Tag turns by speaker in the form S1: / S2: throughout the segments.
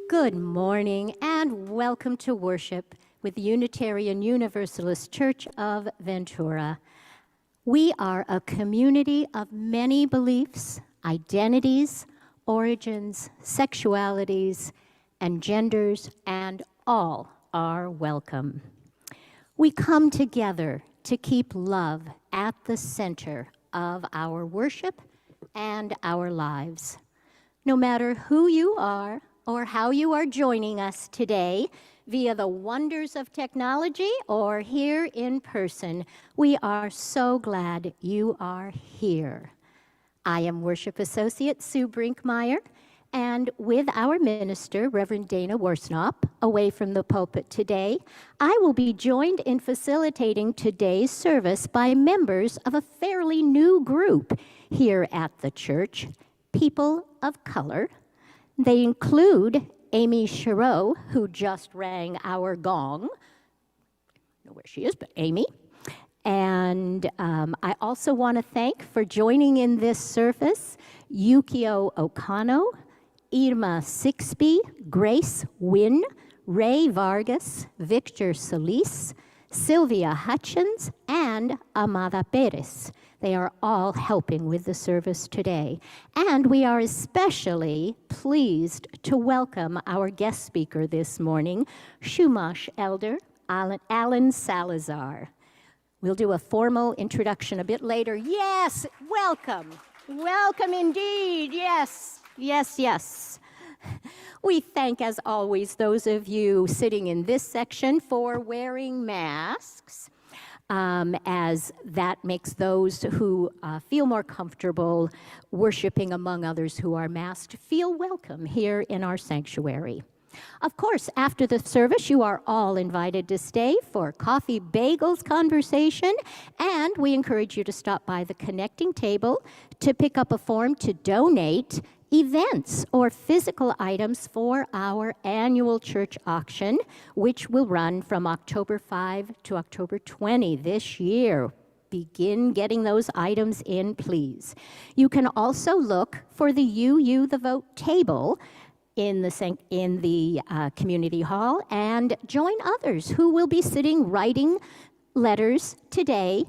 S1: Good morning and welcome to worship with the Unitarian Universalist Church of Ventura. We are a community of many beliefs, identities, origins, sexualities, and genders, and all are welcome. We come together to keep love at the center of our worship and our lives. No matter who you are or how you are joining us today, via the wonders of technology or here in person, we are so glad you are here. I am Worship Associate Sue Brinkmeyer, and with our minister, Reverend Dana Worsnop, away from the pulpit today, I will be joined in facilitating today's service by members of a fairly new group here at the church, People of Color. They include Amy Cherot, who just rang our gong. I don't know where she is, but Amy. And I also want to thank, for joining in this service, Yukio Okano, Irma Sixbey, Grace Wynn, Ray Vargas, Victor Solis, Sylvia Hutchins, and Amada Perez. They are all helping with the service today. And we are especially pleased to welcome our guest speaker this morning, Chumash Elder Alan Salazar. We'll do a formal introduction a bit later. Yes, welcome. Welcome indeed. Yes, yes, yes. We thank, as always, those of you sitting in this section for wearing masks, as that makes those who feel more comfortable worshiping among others who are masked feel welcome here in our sanctuary. Of course, after the service, you are all invited to stay for coffee, bagels, conversation, and we encourage you to stop by the connecting table to pick up a form to donate events or physical items for our annual church auction, which will run from October 5 to October 20 this year. Begin getting those items in, please. You can also look for the UU the Vote table in the community hall and join others who will be sitting writing letters today,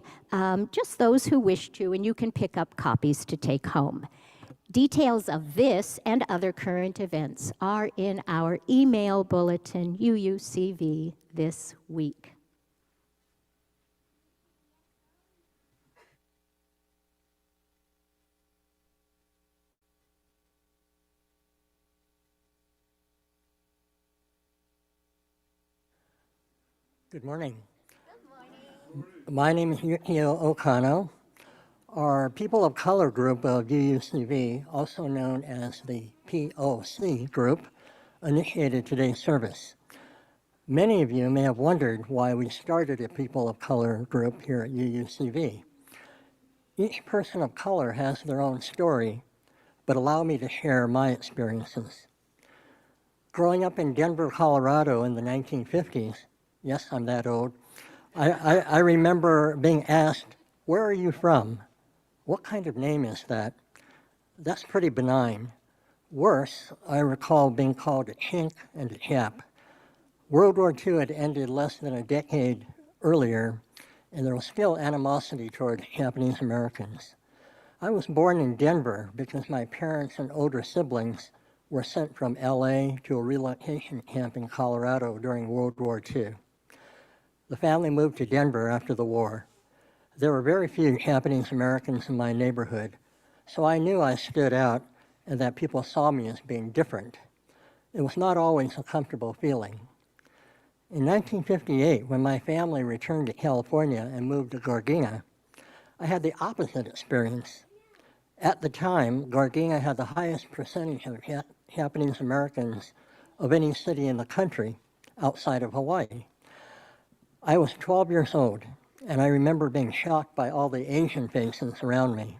S1: just those who wish to, and you can pick up copies to take home. Details of this and other current events are in our email bulletin, UUCV, this week.
S2: Good morning. Good morning. My name is Yukio Okano. Our People of Color group of UUCV, also known as the POC group, initiated today's service. Many of you may have wondered why we started a People of Color group here at UUCV. Each person of color has their own story, but allow me to share my experiences. Growing up in Denver, Colorado in the 1950s, yes, I'm that old, I remember being asked, "Where are you from? What kind of name is that?" That's pretty benign. Worse, I recall being called a chink and a chap. World War II had ended less than a decade earlier, and there was still animosity toward Japanese Americans. I was born in Denver because my parents and older siblings were sent from LA to a relocation camp in Colorado during World War II. The family moved to Denver after the war. There were very few Japanese Americans in my neighborhood, so I knew I stood out and that people saw me as being different. It was not always a comfortable feeling. In 1958, when my family returned to California and moved to Gardena, I had the opposite experience. At the time, Gardena had the highest percentage of Japanese Americans of any city in the country outside of Hawaii. I was 12 years old, and I remember being shocked by all the Asian faces around me.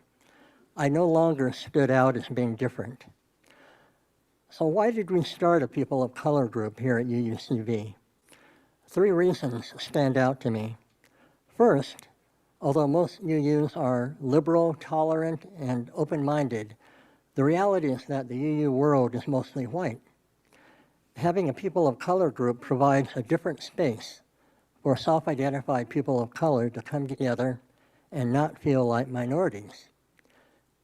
S2: I no longer stood out as being different. So why did we start a People of Color group here at UUCV? 3 reasons stand out to me. First, although most UUs are liberal, tolerant, and open-minded, the reality is that the UU world is mostly white. Having a People of Color group provides a different space for self-identified people of color to come together and not feel like minorities.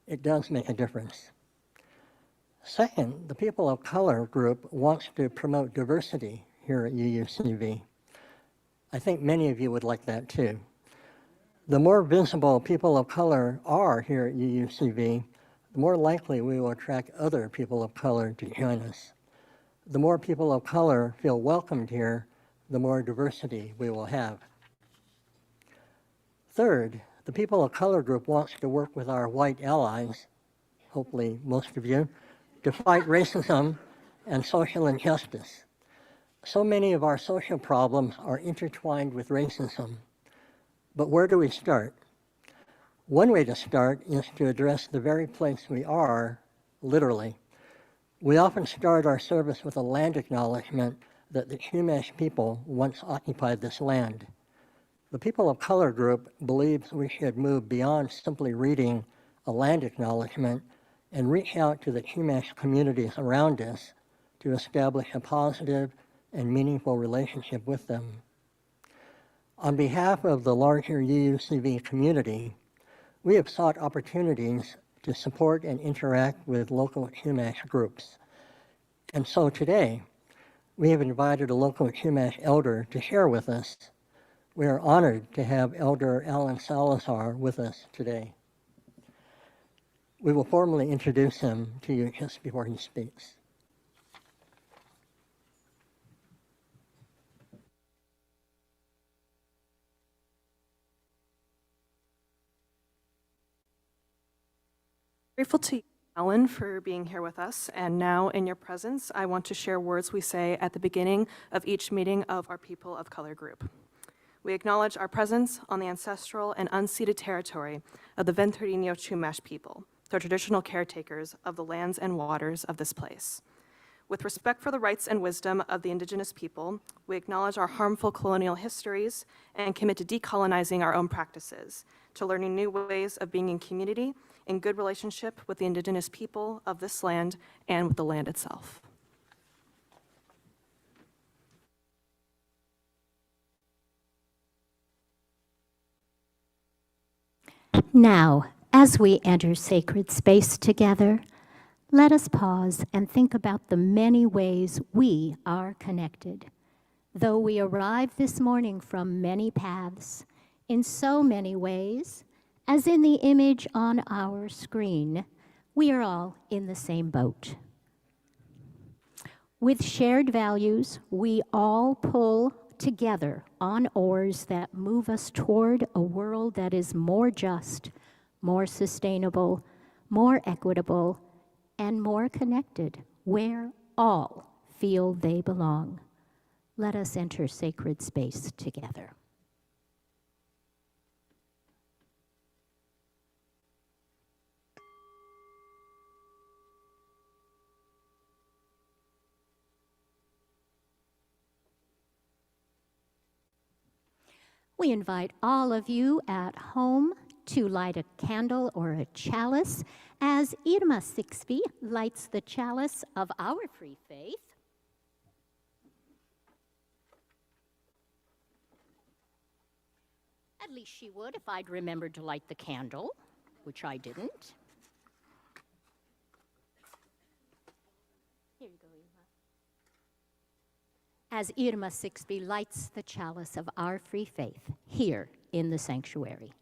S2: It does make a difference. Second, the People of Color group wants to promote diversity here at UUCV. I think many of you would like that too. The more visible people of color are here at UUCV, the more likely we will attract other people of color to join us. The more people of color feel welcomed here, the more diversity we will have. Third, the People of Color group wants to work with our white allies, hopefully most of you, to fight racism and social injustice. So many of our social problems are intertwined with racism. But where do we start? One way to start is to address the very place we are, literally. We often start our service with a land acknowledgement that the Chumash people once occupied this land. The People of Color group believes we should move beyond simply reading a land acknowledgement and reach out to the Chumash communities around us to establish a positive and meaningful relationship with them. On behalf of the larger UUCV community, we have sought opportunities to support and interact with local Chumash groups. And so today, we have invited a local Chumash elder to share with us. We are honored to have Elder Alan Salazar with us today. We will formally introduce him to you just before he speaks.
S3: Grateful to you, Alan, for being here with us. And now, in your presence, I want to share words we say at the beginning of each meeting of our People of Color group. We acknowledge our presence on the ancestral and unceded territory of the Ventureño Chumash people, the traditional caretakers of the lands and waters of this place. With respect for the rights and wisdom of the indigenous people, we acknowledge our harmful colonial histories and commit to decolonizing our own practices, to learning new ways of being in community, in good relationship with the indigenous people of this land and with the land itself.
S1: Now, as we enter sacred space together, Let us pause and think about the many ways we are connected. Though we arrive this morning from many paths, in so many ways, as in the image on our screen, we are all in the same boat. With shared values, we all pull together on oars that move us toward a world that is more just, more sustainable, more equitable, and more connected, where all feel they belong. Let us enter sacred space together. We invite all of you at home to light a candle or a chalice as Irma Sixbey lights the chalice of our free faith. At least she would if I'd remembered to light the candle, which I didn't. Here you go, Irma. As Irma Sixbey lights the chalice of our free faith here in the sanctuary.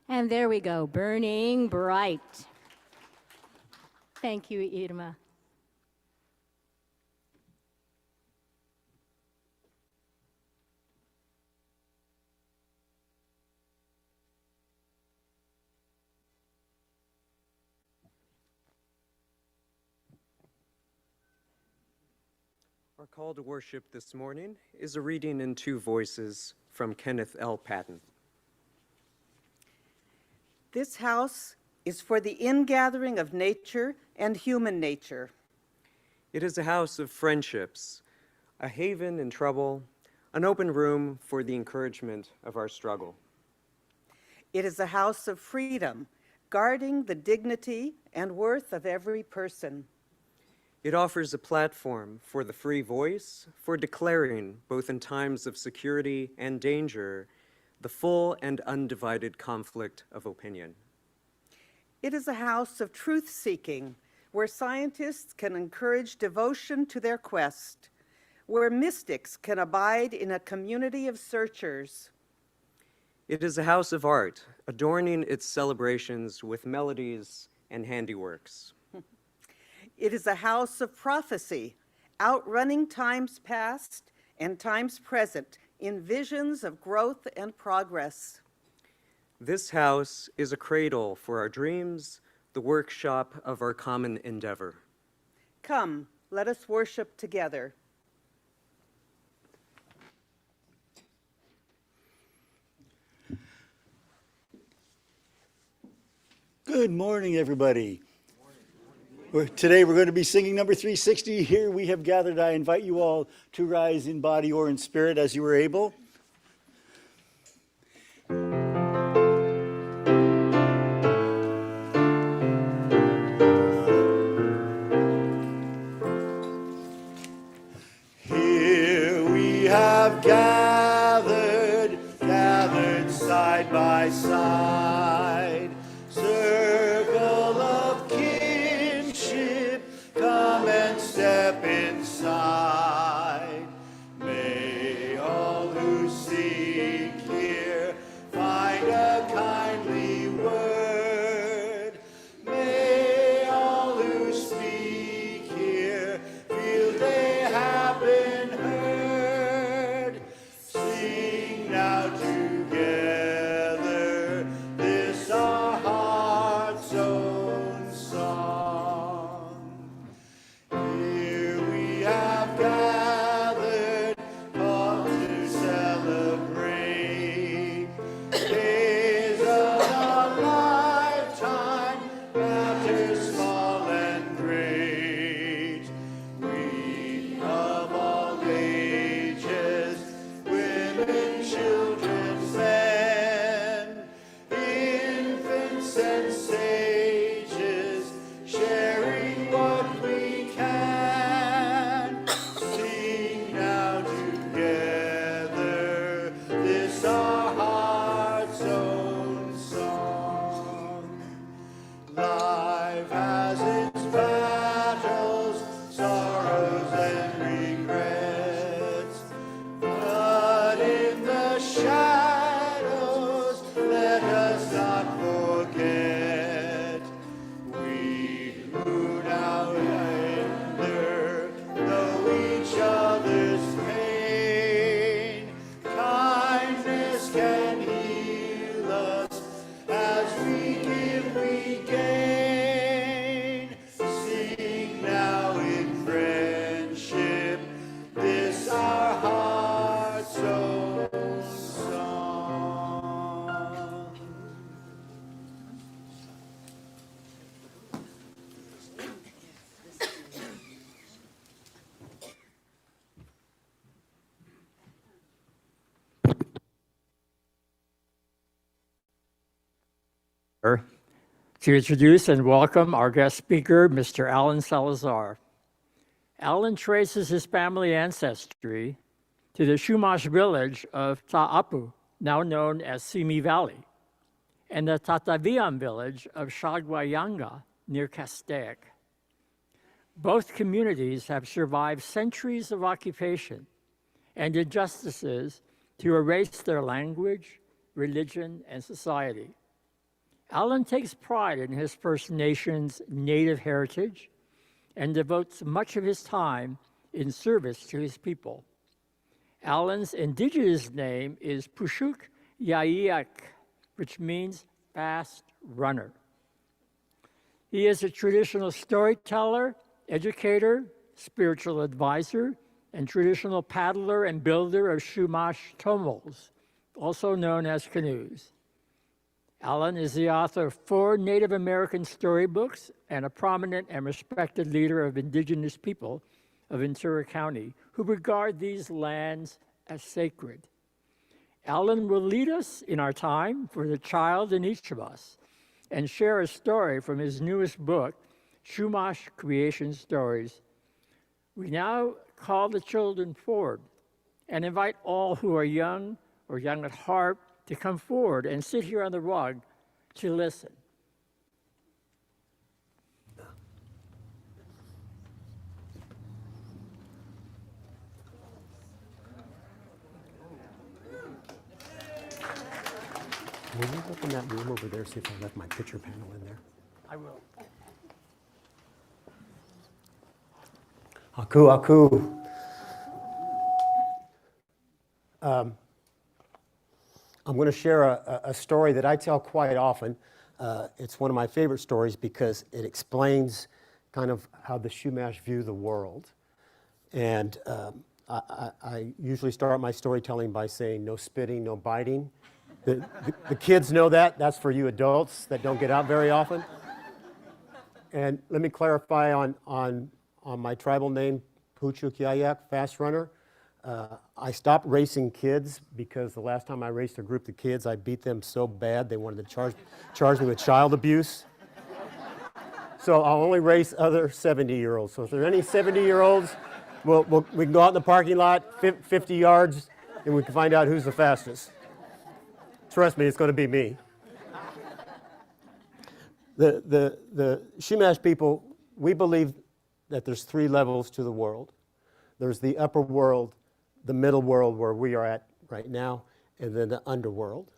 S1: And there we go, burning bright. Thank you, Irma.
S4: Our call to worship this morning is a reading in two voices from Kenneth L. Patton.
S5: This house is for the ingathering of nature and human nature.
S4: It is a house of friendships, a haven in trouble, an open room for the encouragement of our struggle.
S5: It is a house of freedom, guarding the dignity and worth of every person.
S4: It offers a platform for the free voice, for declaring, both in times of security and danger, the full and undivided conflict of opinion.
S5: It is a house of truth-seeking, where scientists can encourage devotion to their quest, where mystics can abide in a community of searchers.
S4: It is a house of art, adorning its celebrations with melodies and handiworks.
S5: It is a house of prophecy, outrunning times past and times present in visions of growth and progress.
S4: This house is a cradle for our dreams, the workshop of our common endeavor.
S5: Come, let us worship together.
S6: Good morning, everybody. Today we're going to be singing number 360. Here we have gathered. I invite you all to rise in body or in spirit as you are able. Here we have gathered side by side, circle of kinship, come and step inside. May all who seek here find a kindly word. May all who speak here feel they have been heard. Sing now together this our heart's own song. Here we have gathered, called to celebrate days of a lifetime, matters small and great. We of all ages, women, children,
S7: to introduce and welcome our guest speaker, Mr. Alan Salazar. Alan traces his family ancestry to the Chumash village of Ta'apu, now known as Simi Valley, and the Tataviam village of Shagwayanga near Castaic. Both communities have survived centuries of occupation and injustices to erase their language, religion, and society. Alan takes pride in his First Nations native heritage and devotes much of his time in service to his people. Alan's indigenous name is Pushuk Yaiyak, which means fast runner. He is a traditional storyteller, educator, spiritual advisor, and traditional paddler and builder of Chumash tomos, also known as canoes. Alan is the author of 4 Native American storybooks and a prominent and respected leader of indigenous people of Ventura County who regard these lands as sacred. Alan will lead us in our time for the child in each of us and share a story from his newest book, Chumash Creation Stories. We now call the children forward and invite all who are young or young at heart to come forward and sit here on the rug to listen.
S8: Will you open that room over there, see if I left my picture panel in there?
S7: I will.
S8: Aku, aku. I'm going to share a story that I tell quite often. It's one of my favorite stories because it explains kind of how the Chumash view the world. And I usually start my storytelling by saying no spitting, no biting. The kids know that. That's for you adults that don't get out very often. And let me clarify on my tribal name, Puchuk Yayak, fast runner. I stopped racing kids because the last time I raced a group of kids, I beat them so bad they wanted to charge me with child abuse. So I'll only race other 70-year-olds. So if there are any 70-year-olds, we can go out in the parking lot, 50 yards, and we can find out who's the fastest. Trust me, it's going to be me. The Chumash people, we believe that there's 3 levels to the world. There's the upper world, the middle world where we are at right now, and then the underworld.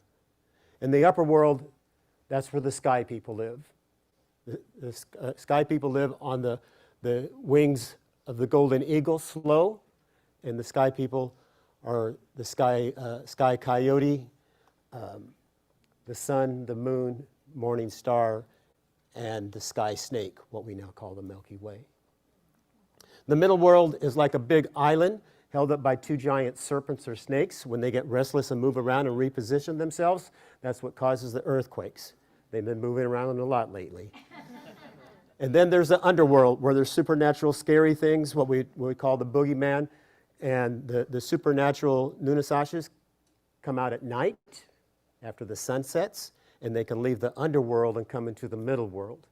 S8: In the upper world, that's where the sky people live. The sky people live on the wings of the golden eagle, slow, and the sky people are the sky coyote, the sun, the moon, morning star, and the sky snake, what we now call the Milky Way. The middle world is like a big island held up by 2 giant serpents or snakes. When they get restless and move around and reposition themselves, that's what causes the earthquakes. They've been moving around a lot lately. And then there's the underworld where there's supernatural scary things, what we call the boogeyman, and the supernatural Nunasashas come out at night after the sun sets, and they can leave the underworld and come into the middle world.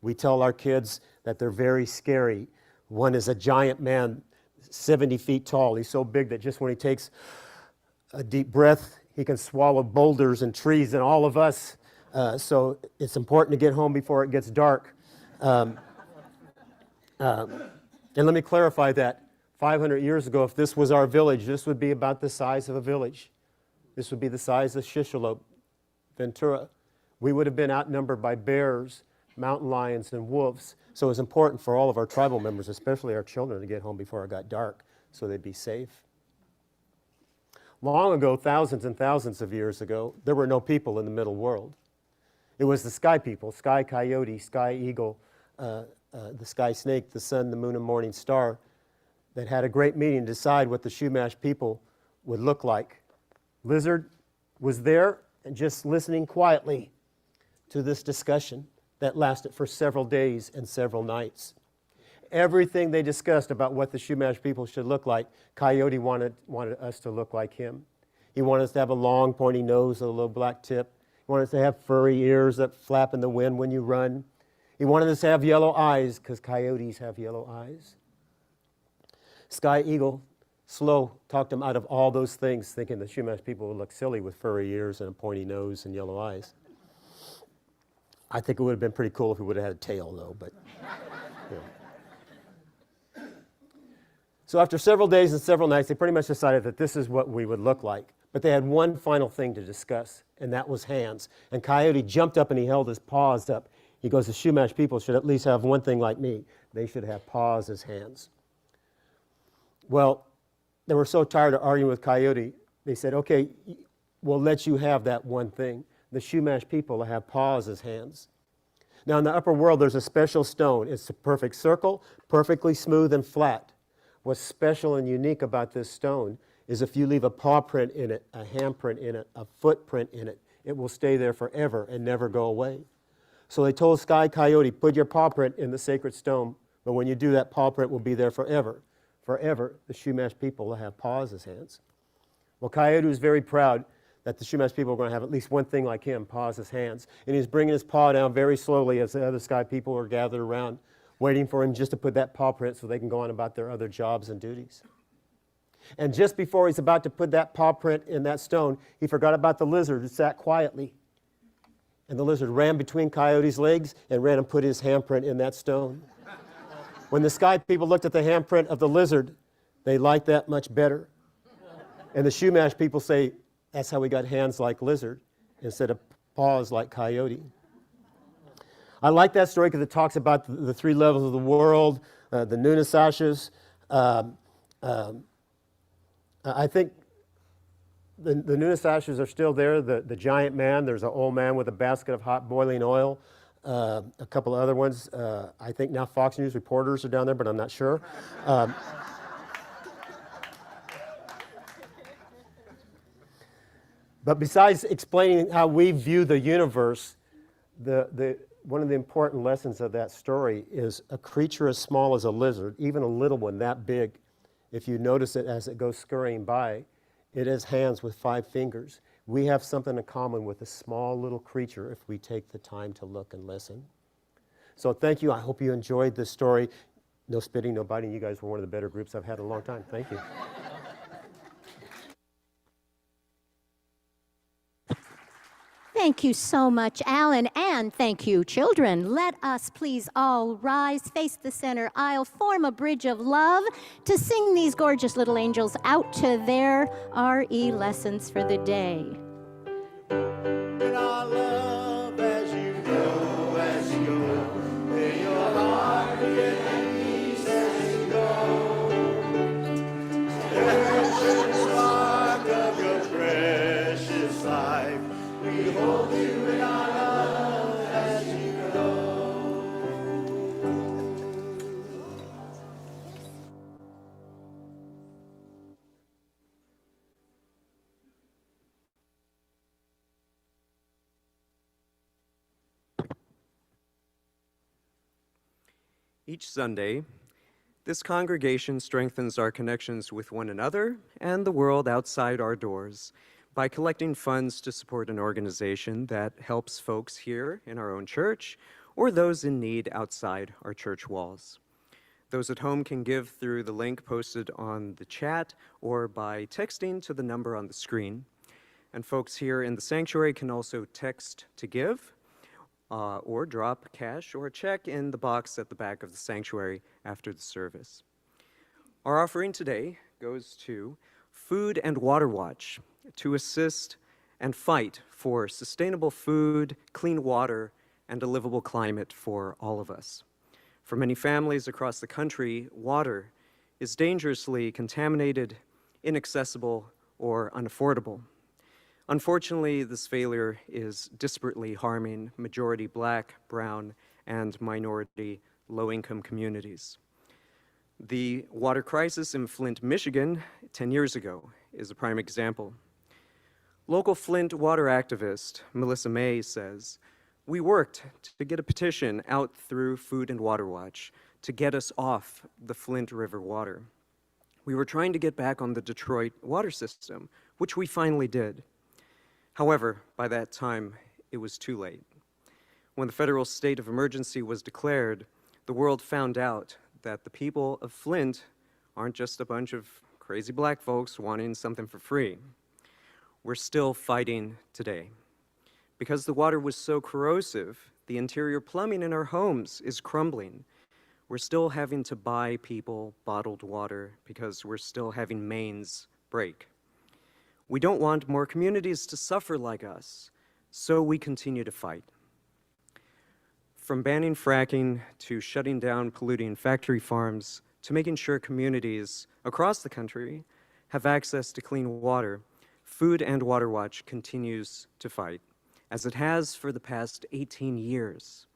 S8: We tell our kids that they're very scary. One is a giant man, 70 feet tall. He's so big that just when he takes a deep breath, he can swallow boulders and trees and all of us. So it's important to get home before it gets dark. And let me clarify that. 500 years ago, if this was our village, this would be about the size of a village. This would be the size of Shishalope, Ventura. We would have been outnumbered by bears, mountain lions, and wolves. So it's important for all of our tribal members, especially our children, to get home before it got dark so they'd be safe. Long ago, thousands and thousands of years ago, there were no people in the middle world. It was the sky people, sky coyote, sky eagle, the sky snake, the sun, the moon, and morning star, that had a great meeting to decide what the Chumash people would look like. Lizard was there and just listening quietly to this discussion that lasted for several days and several nights. Everything they discussed about what the Chumash people should look like, Coyote wanted us to look like him. He wanted us to have a long pointy nose, a little black tip, wanted us to have furry ears that flap in the wind when you run. He wanted us to have yellow eyes because coyotes have yellow eyes. Sky Eagle, Slow, talked him out of all those things, thinking the Chumash people would look silly with furry ears and a pointy nose and yellow eyes. I think it would have been pretty cool if he would have had a tail, though, but, you know. So after several days and several nights, they pretty much decided that this is what we would look like. But they had one final thing to discuss, and that was hands. And Coyote jumped up and he held his paws up. He goes, the Chumash people should at least have one thing like me. They should have paws as hands. Well, they were so tired of arguing with Coyote, they said, okay, we'll let you have that one thing. The Chumash people have paws as hands. Now in the upper world, there's a special stone. It's a perfect circle, perfectly smooth and flat. What's special and unique about this stone is if you leave a paw print in it, a handprint in it, a footprint in it, it will stay there forever and never go away. So they told Sky Coyote, put your paw print in the sacred stone, but when you do, that paw print will be there forever. Forever, the Chumash people will have paws as hands. Well, Coyote was very proud that the Chumash people were going to have at least one thing like him, paws as hands. And he was bringing his paw down very slowly as the other Sky people were gathered around, waiting for him just to put that paw print so they can go on about their other jobs and duties. And just before he's about to put that paw print in that stone, he forgot about the lizard who sat quietly. And the lizard ran between Coyote's legs and ran and put his handprint in that stone. When the Sky people looked at the handprint of the lizard, they liked that much better. And the Chumash people say, that's how we got hands like lizard instead of paws like coyote. I like that story because it talks about the three levels of the world, the Nunasashas. I think the Nunasashas are still there, the giant man. There's an old man with a basket of hot boiling oil. A couple of other ones. I think now Fox News reporters are down there, but I'm not sure. But besides explaining how we view the universe, one of the important lessons of that story is a creature as small as a lizard, even a little one that big, if you notice it as it goes scurrying by, it has hands with 5 fingers. We have something in common with a small little creature if we take the time to look and listen. So thank you. I hope you enjoyed this story. No spitting, no biting. You guys were one of the better groups I've had in a long time. Thank you.
S1: Thank you so much, Alan, and thank you, children. Let us please all rise, face the center aisle, form a bridge of love to sing these gorgeous little angels out to their RE lessons for the day.
S6: In our love as you go, may your heart be at peace as you go. Every spark of your precious life, we hold you in our love as you go.
S4: Each Sunday, this congregation strengthens our connections with one another and the world outside our doors by collecting funds to support an organization that helps folks here in our own church or those in need outside our church walls. Those at home can give through the link posted on the chat or by texting to the number on the screen. And folks here in the sanctuary can also text to give or drop cash or a check in the box at the back of the sanctuary after the service. Our offering today goes to Food and Water Watch to assist and fight for sustainable food, clean water, and a livable climate for all of us. For many families across the country, water is dangerously contaminated, inaccessible, or unaffordable. Unfortunately, this failure is disparately harming majority Black, brown, and minority low-income communities. The water crisis in Flint, Michigan, 10 years ago, is a prime example. Local Flint water activist Melissa May says, "We worked to get a petition out through Food and Water Watch to get us off the Flint River water. We were trying to get back on the Detroit water system, which we finally did. However, by that time, it was too late. When the federal state of emergency was declared, the world found out that the people of Flint aren't just a bunch of crazy black folks wanting something for free. We're still fighting today. Because the water was so corrosive, the interior plumbing in our homes is crumbling. We're still having to buy people bottled water because we're still having mains break. We don't want more communities to suffer like us, so we continue to fight. From banning fracking to shutting down polluting factory farms to making sure communities across the country have access to clean water, Food and Water Watch continues to fight, as it has for the past 18 years,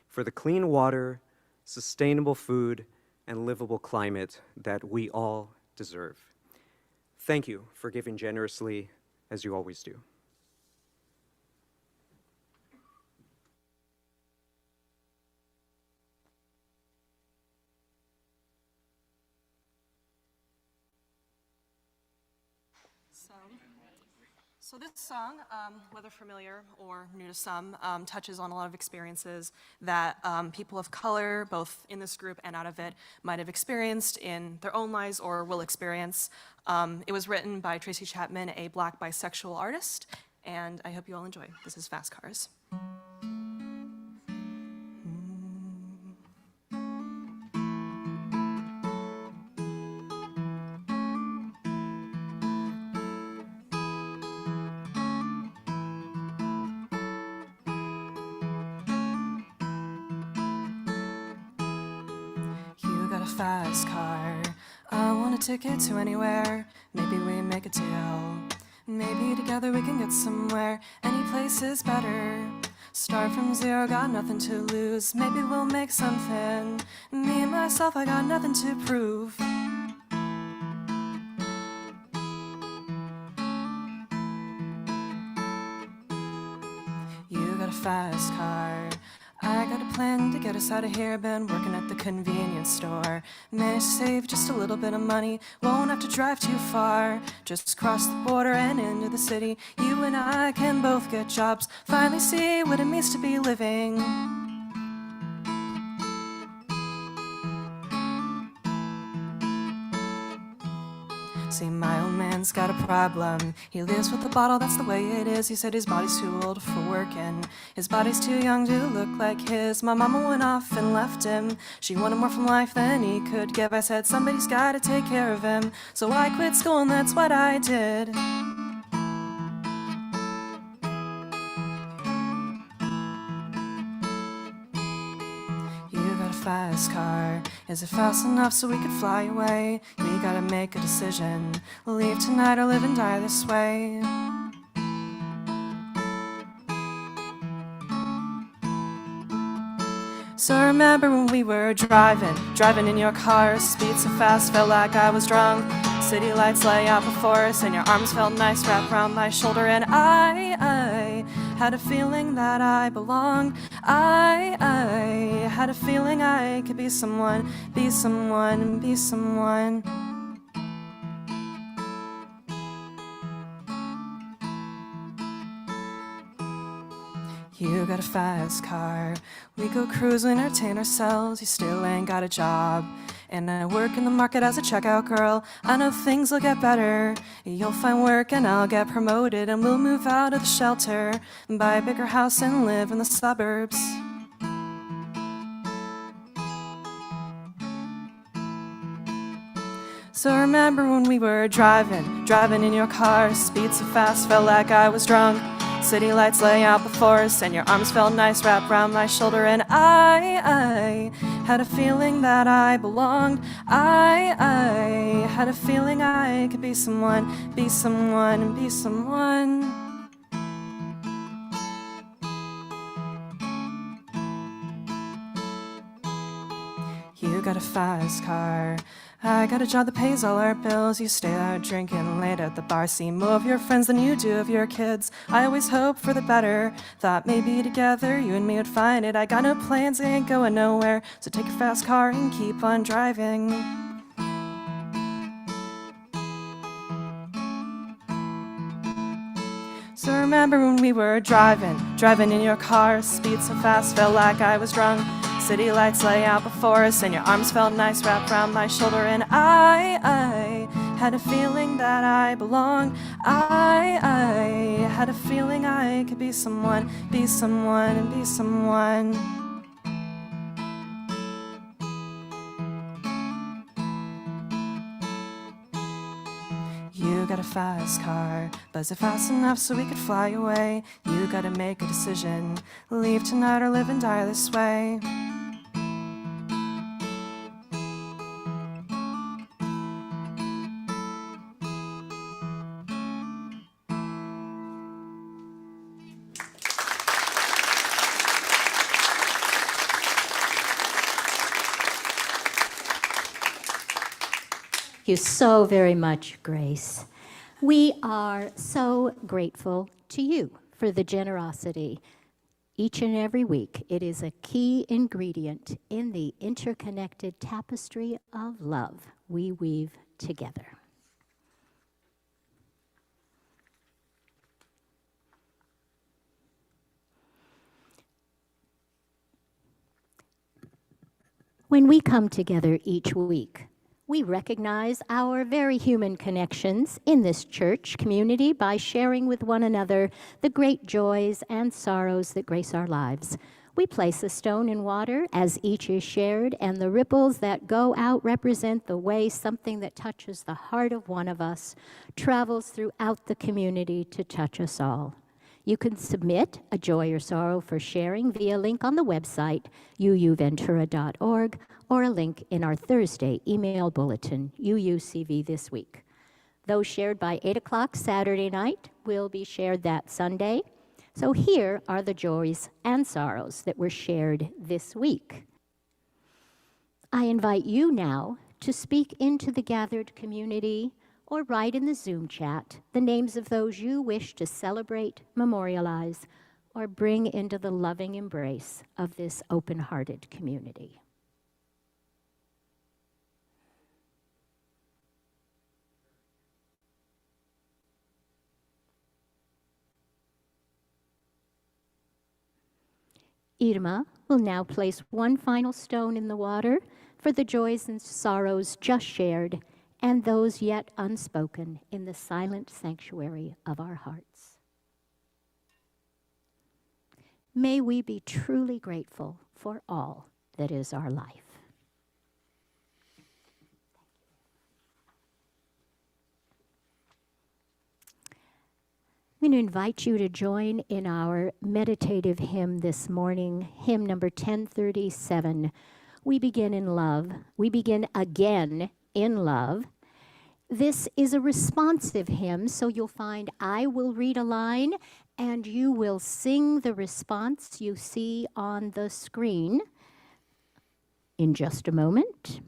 S4: for the clean water, sustainable food, and livable climate that we all deserve. Thank you for giving generously, as you always do.
S3: So this song, whether familiar or new to some, touches on a lot of experiences that people of color, both in this group and out of it, might have experienced in their own lives or will experience. It was written by Tracy Chapman, a Black bisexual artist, and I hope you all enjoy. This is Fast Cars. Fast car, I want a ticket to anywhere. Maybe we make a deal. Maybe together we can get somewhere. Any place is better. Start from zero, got nothing to lose. Maybe we'll make something. Me and myself, I got nothing to prove. You got a fast car, I got a plan to get us out of here. Been working at the convenience store. Managed to save just a little bit of money. Won't have to drive too far. Just cross the border and into the city. You and I can both get jobs. Finally see what it means to be living. See, my old man's got a problem. He lives with a bottle, that's the way it is. He said his body's too old for working. His body's too young to look like his. My mama went off and left him. She wanted more from life than he could give. I said, somebody's gotta take care of him. So I quit school and that's what I did. Fast car, is it fast enough so we could fly away? We gotta make a decision, leave tonight or live and die this way. So remember when we were driving in your car, speed so fast, felt like I was drunk. City lights lay out before us and your arms felt nice wrapped around my shoulder. And I had a feeling that I belonged. I had a feeling I could be someone, be someone, be someone. You got a fast car, we go cruising, entertain ourselves. You still ain't got a job, and I work in the market as a checkout girl. I know things will get better. You'll find work and I'll get promoted, and we'll move out of the shelter, buy a bigger house and live in the suburbs. So remember when we were driving in your car, speed so fast, felt like I was drunk. City lights lay out before us and your arms felt nice wrapped around my shoulder. And I had a feeling that I belonged. I had a feeling I could be someone, be someone, be someone. You got a fast car, I got a job that pays all our bills. You stay out drinking late at the bar, see more of your friends than you do of your kids. I always hope for the better, thought maybe together you and me would find it. I got no plans, ain't going nowhere, so take your fast car and keep on driving. So remember when we were driving in your car, speed so fast, felt like I was drunk. City lights lay out before us, and your arms felt nice wrapped around my shoulder, and I had a feeling that I belonged. I had a feeling I could be someone, and be someone. You got a fast car, buzz it fast enough so we could fly away. You gotta make a decision, leave tonight or live and die this way.
S1: Thank you so very much, Grace. We are so grateful to you for the generosity. Each and every week, it is a key ingredient in the interconnected tapestry of love we weave together. When we come together each week, we recognize our very human connections in this church community by sharing with one another the great joys and sorrows that grace our lives. We place a stone in water as each is shared, and the ripples that go out represent the way something that touches the heart of one of us travels throughout the community to touch us all. You can submit a joy or sorrow for sharing via a link on the website, uuventura.org, or a link in our Thursday email bulletin, UUCV This Week. Those shared by 8 o'clock Saturday night will be shared that Sunday. So here are the joys and sorrows that were shared this week. I invite you now to speak into the gathered community or write in the Zoom chat the names of those you wish to celebrate, memorialize, or bring into the loving embrace of this open-hearted community. Irma will now place one final stone in the water for the joys and sorrows just shared and those yet unspoken in the silent sanctuary of our hearts. May we be truly grateful for all that is our life. I'm going to invite you to join in our meditative hymn this morning, hymn number 1037. We begin in love. We begin again in love. This is a responsive hymn, so you'll find I will read a line and you will sing the response you see on the screen in just a moment.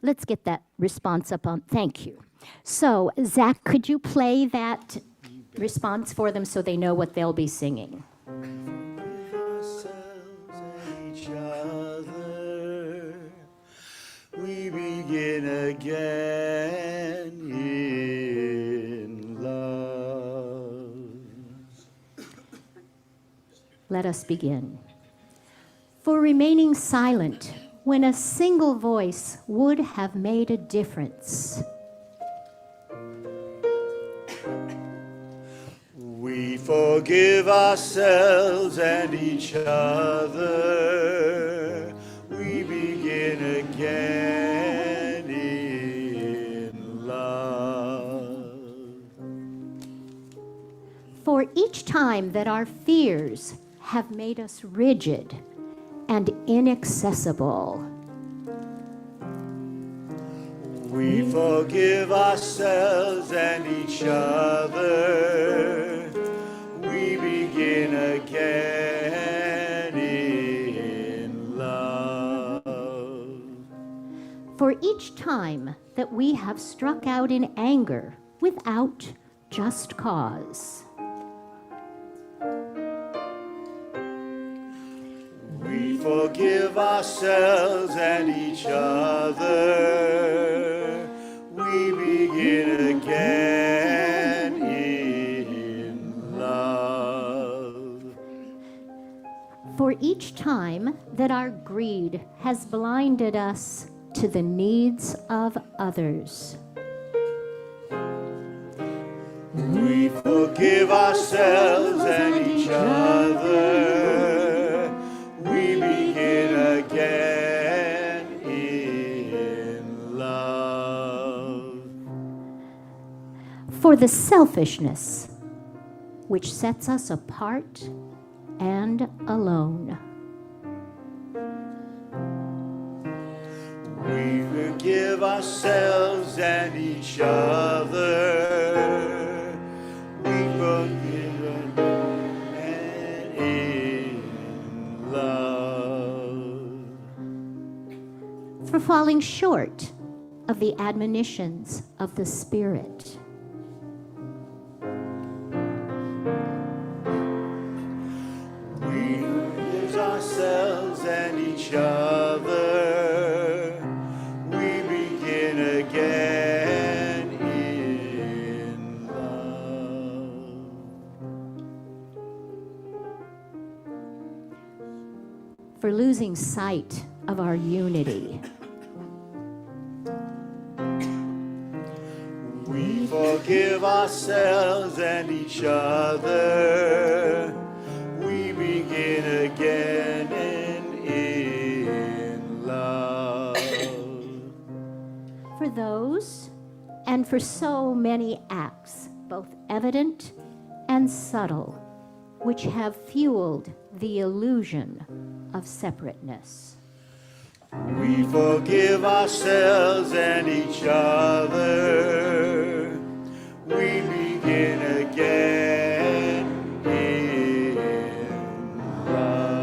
S1: Let's get that response up on, thank you. So, Zach, could you play that response for them so they know what they'll be singing?
S6: Each other, we begin again in love.
S1: Let us begin. For remaining silent when a single voice would have made a difference.
S6: We forgive ourselves and each other. We begin again in love.
S1: For each time that our fears have made us rigid and inaccessible,
S6: we forgive ourselves and each other. We begin again in love.
S1: for each time that we have struck out in anger without just cause.
S6: We forgive ourselves and each other. We begin again in
S1: for each time that our greed has blinded us to the needs of others.
S6: We forgive ourselves and each other. We begin again in love.
S1: For the selfishness which sets us apart and alone.
S6: We forgive ourselves and each other. We forgive and in love.
S1: For falling short of the admonitions of the Spirit.
S6: We forgive ourselves and each other. We begin again in love.
S1: For losing sight of our unity.
S6: We forgive ourselves and each other. We begin again in love.
S1: For those and for so many acts, both evident and subtle, which have fueled the illusion of separateness.
S6: We forgive ourselves and each other. We begin again in love.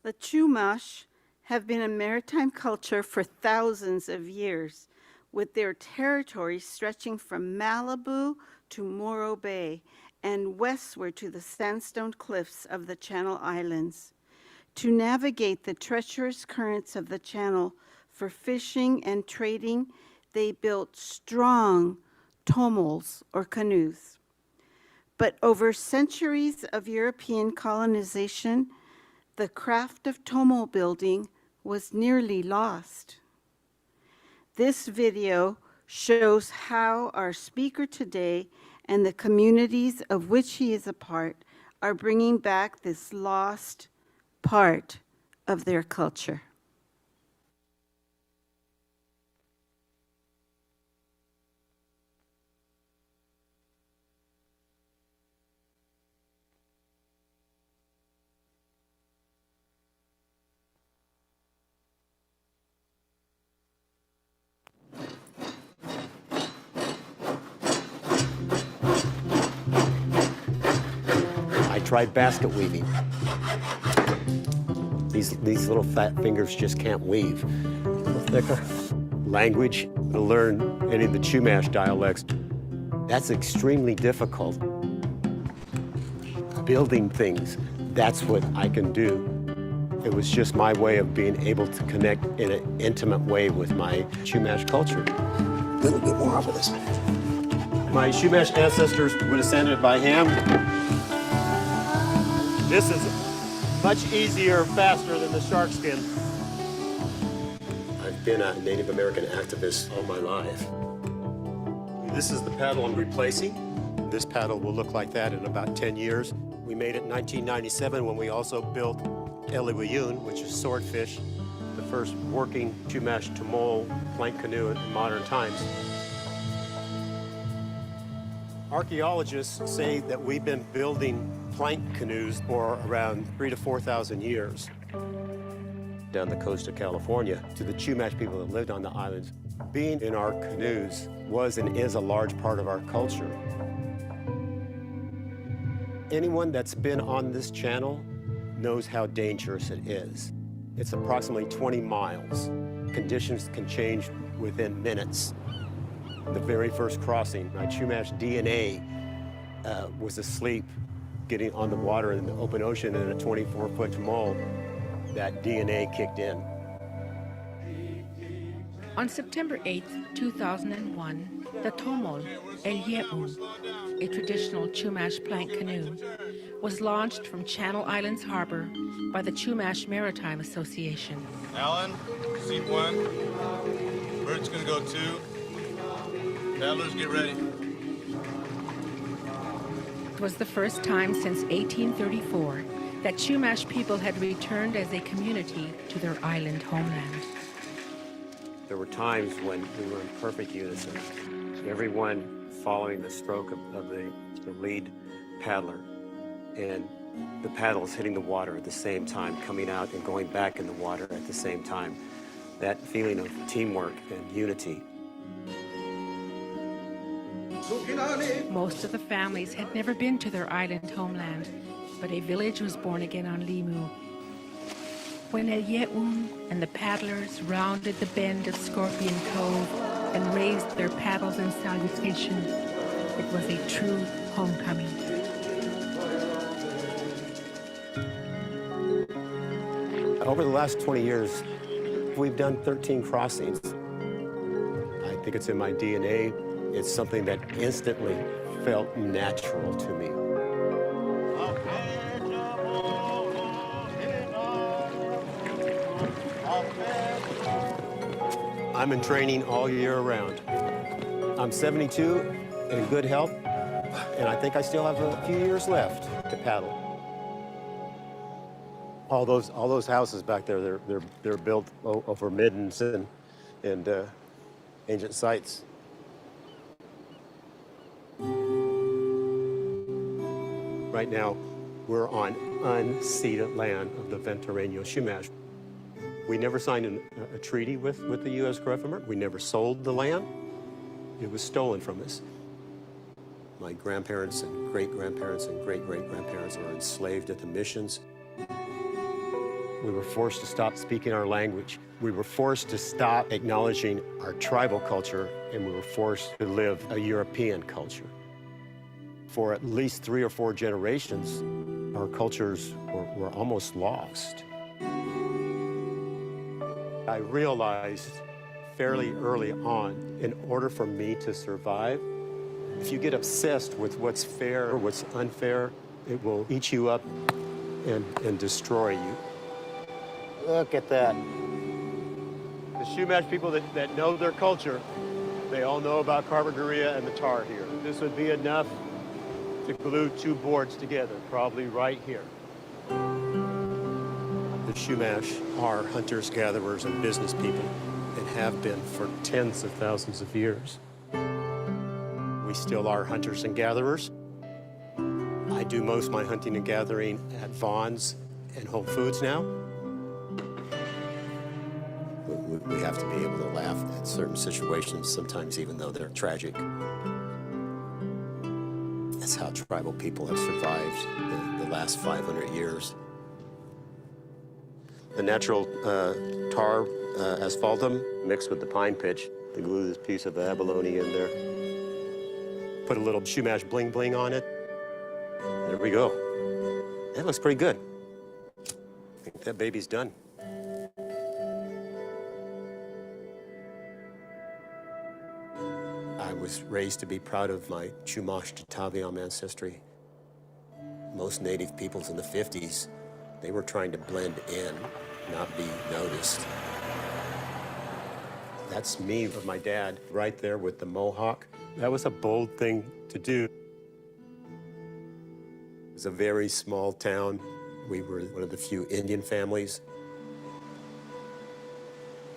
S5: The Chumash have been a maritime culture for thousands of years, with their territory stretching from Malibu to Morro Bay and westward to the sandstone cliffs of the Channel Islands. To navigate the treacherous currents of the channel for fishing and trading, they built strong tomals or canoes. But over centuries of European colonization, the craft of tomal building was nearly lost. This video shows how our speaker today and the communities of which he is a part are bringing back this lost part of their culture.
S8: I tried basket weaving. These little fat fingers just can't weave. A little thicker. Language, to learn any of the Chumash dialects, that's extremely difficult. Building things, that's what I can do. It was just my way of being able to connect in an intimate way with my Chumash culture. A little bit more off of this. My Chumash ancestors were descended by hand. This is much easier, faster than the shark skin. I've been a Native American activist all my life. This is the paddle I'm replacing. This paddle will look like that in about 10 years. We made it in 1997 when we also built Eliwayun, which is swordfish, the first working Chumash Tomol plank canoe in modern times. Archaeologists say that we've been building plank canoes for around 3,000 to 4,000 years. Down the coast of California, to the Chumash people that lived on the islands, being in our canoes was and is a large part of our culture. Anyone that's been on this channel knows how dangerous it is. It's approximately 20 miles conditions can change within minutes. The very first crossing, my Chumash DNA was asleep, getting on the water in the open ocean in a 24-foot Jamal. That DNA kicked in.
S9: On September 8, 2001, the Tomol El Yeun, a traditional Chumash plank canoe, was launched from Channel Islands Harbor by the Chumash Maritime Association.
S10: Alan, seat 1. Bert's gonna go 2. Paddlers, get ready.
S9: It was the first time since 1834 that Chumash people had returned as a community to their island homeland.
S8: There were times when we were in perfect unison, everyone following the stroke of the lead paddler, and the paddles hitting the water at the same time, coming out and going back in the water at the same time. That feeling of teamwork and unity.
S9: Most of the families had never been to their island homeland, but a village was born again on Limu. When El Yeun and the paddlers rounded the bend of Scorpion Cove and raised their paddles in salutation, it was a true homecoming.
S8: Over the last 20 years, we've done 13 crossings. I think it's in my DNA. It's something that instantly felt natural to me. I'm in training all year round. I'm 72 in good health, and I think I still have a few years left to paddle. All those houses back there, they're built over middens and ancient sites. Right now, we're on unceded land of the Ventureño Chumash. We never signed a treaty with the U.S. government. We never sold the land. It was stolen from us. My grandparents and great-grandparents and great-great-grandparents were enslaved at the missions. We were forced to stop speaking our language. We were forced to stop acknowledging our tribal culture, and we were forced to live a European culture. For at least 3 or 4 generations, our cultures were almost lost. I realized fairly early on, in order for me to survive, if you get obsessed with what's fair or what's unfair, it will eat you up and destroy you. Look at that. The Chumash people that know their culture, they all know about carpinteria and the tar here. This would be enough to glue 2 boards together, probably right here. The Chumash are hunters, gatherers, and business people, and have been for tens of thousands of years. We still are hunters and gatherers. I do most of my hunting and gathering at Vaughn's and Whole Foods now. We have to be able to laugh at certain situations, sometimes even though they're tragic. That's how tribal people have survived the last 500 years. The natural tar asphaltum mixed with the pine pitch to glue this piece of abalone in there. Put a little Chumash bling bling on it. There we go. That looks pretty good. I think that baby's done. I was raised to be proud of my Chumash Tataviam ancestry. Most native peoples in the 50s, they were trying to blend in, not be noticed. That's me with my dad right there with the mohawk. That was a bold thing to do. It was a very small town. We were one of the few Indian families.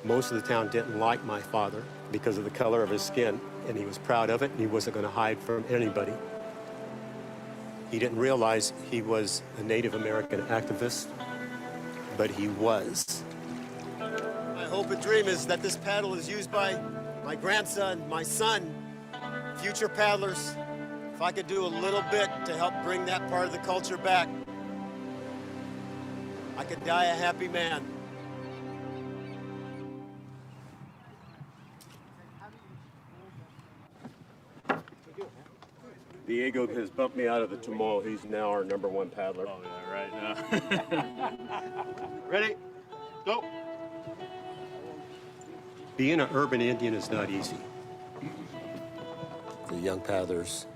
S8: Most of the town didn't like my father because of the color of his skin, and he was proud of it, and he wasn't going to hide from anybody. He didn't realize he was a Native American activist, but he was. My hope and dream is that this paddle is used by my grandson, my son, future paddlers. If I could do a little bit to help bring that part of the culture back, I could die a happy man. Diego has bumped me out of the tumult. He's now our #1 paddler.
S10: Oh, yeah, right now.
S8: Ready? Go. Being an urban Indian is not easy. The young paddlers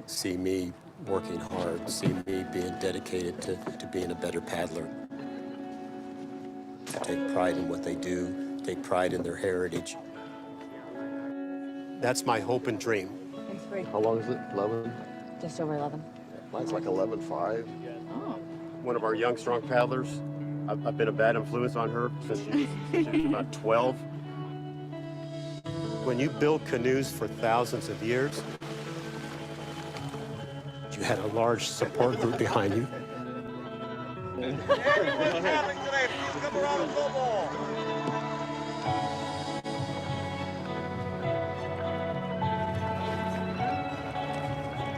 S8: see me working hard, see me being dedicated to being a better paddler. Take pride in what they do, take pride in their heritage. That's my hope and dream.
S11: How long is it? 11?
S12: Just over 11.
S11: Mine's like 11.5.
S12: Oh.
S8: One of our young, strong paddlers. I've been a bad influence on her since she was about 12. When you build canoes for thousands of years, you had a large support group behind you.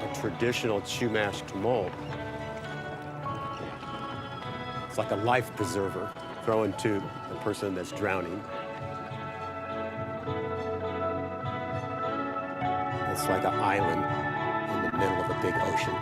S8: A traditional Chumash tumult. It's like a life preserver thrown to a person that's drowning. It's like an island in the middle of a big ocean.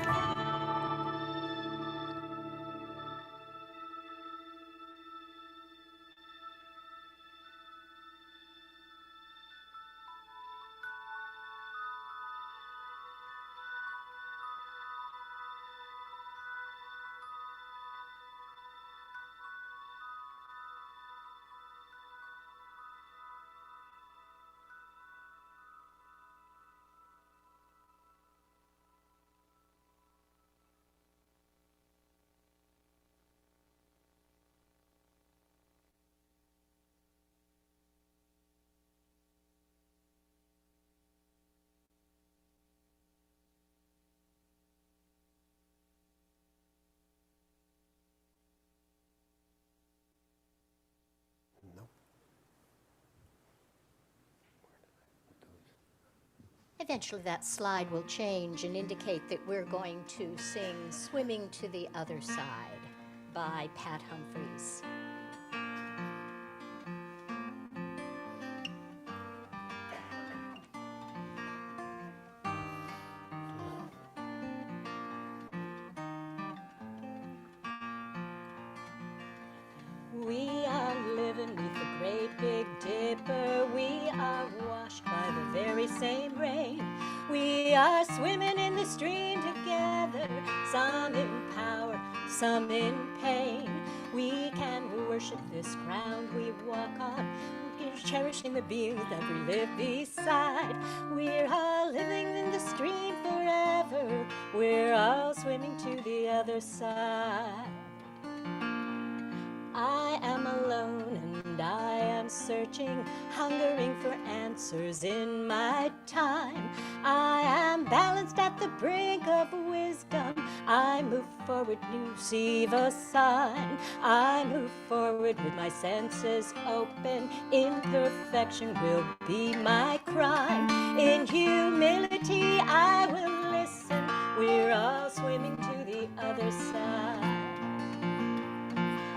S1: Eventually that slide will change and indicate that we're going to sing Swimming to the Other Side by Pat Humphries. We are living neath the great big dipper. We are washed by the very same rain. We are swimming in the stream together, some in power, some in pain. We can worship this ground we walk on, cherishing the beings that we live beside. We're all living in the stream forever. We're all swimming to the other side. I am alone and I am searching, hungering for answers in my time. I am balanced at the brink of wisdom. I move forward, you see the sign. I move forward with my senses open. Imperfection will be my crime. In humility I will listen. We're all swimming to the other side.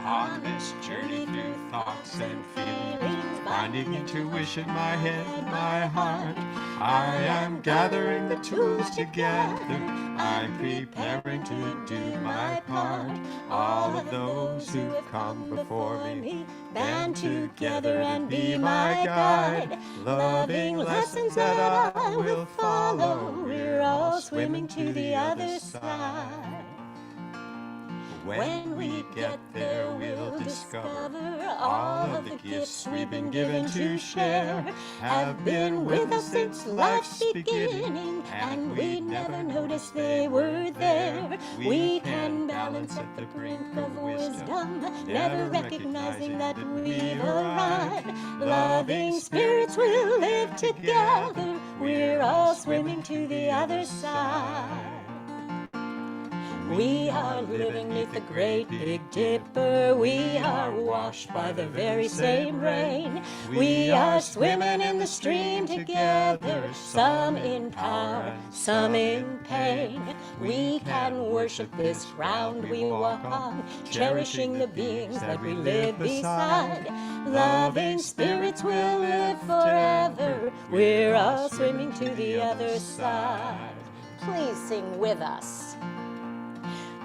S13: On this journey through thoughts and feelings, finding intuition, my head, my heart, I am gathering the tools together. I'm preparing to do my part. All of those who have come before me band together and be my guide. Loving lessons that I will follow. We're all swimming to the other side. When we get there, we'll discover all of the gifts we've been given to share have been with us since life's beginning, and we never noticed they were there. We can balance at the brink of wisdom, never recognizing that we've arrived. Loving spirits will live together. We're all swimming to the other side. We are living neath the great big dipper. We are washed by the very same rain. We are swimming in the stream together, some in power, some in pain. We can worship this ground we walk on, cherishing the beings that we live beside. Loving spirits will live forever. We're all swimming to the other side.
S1: Please sing with us.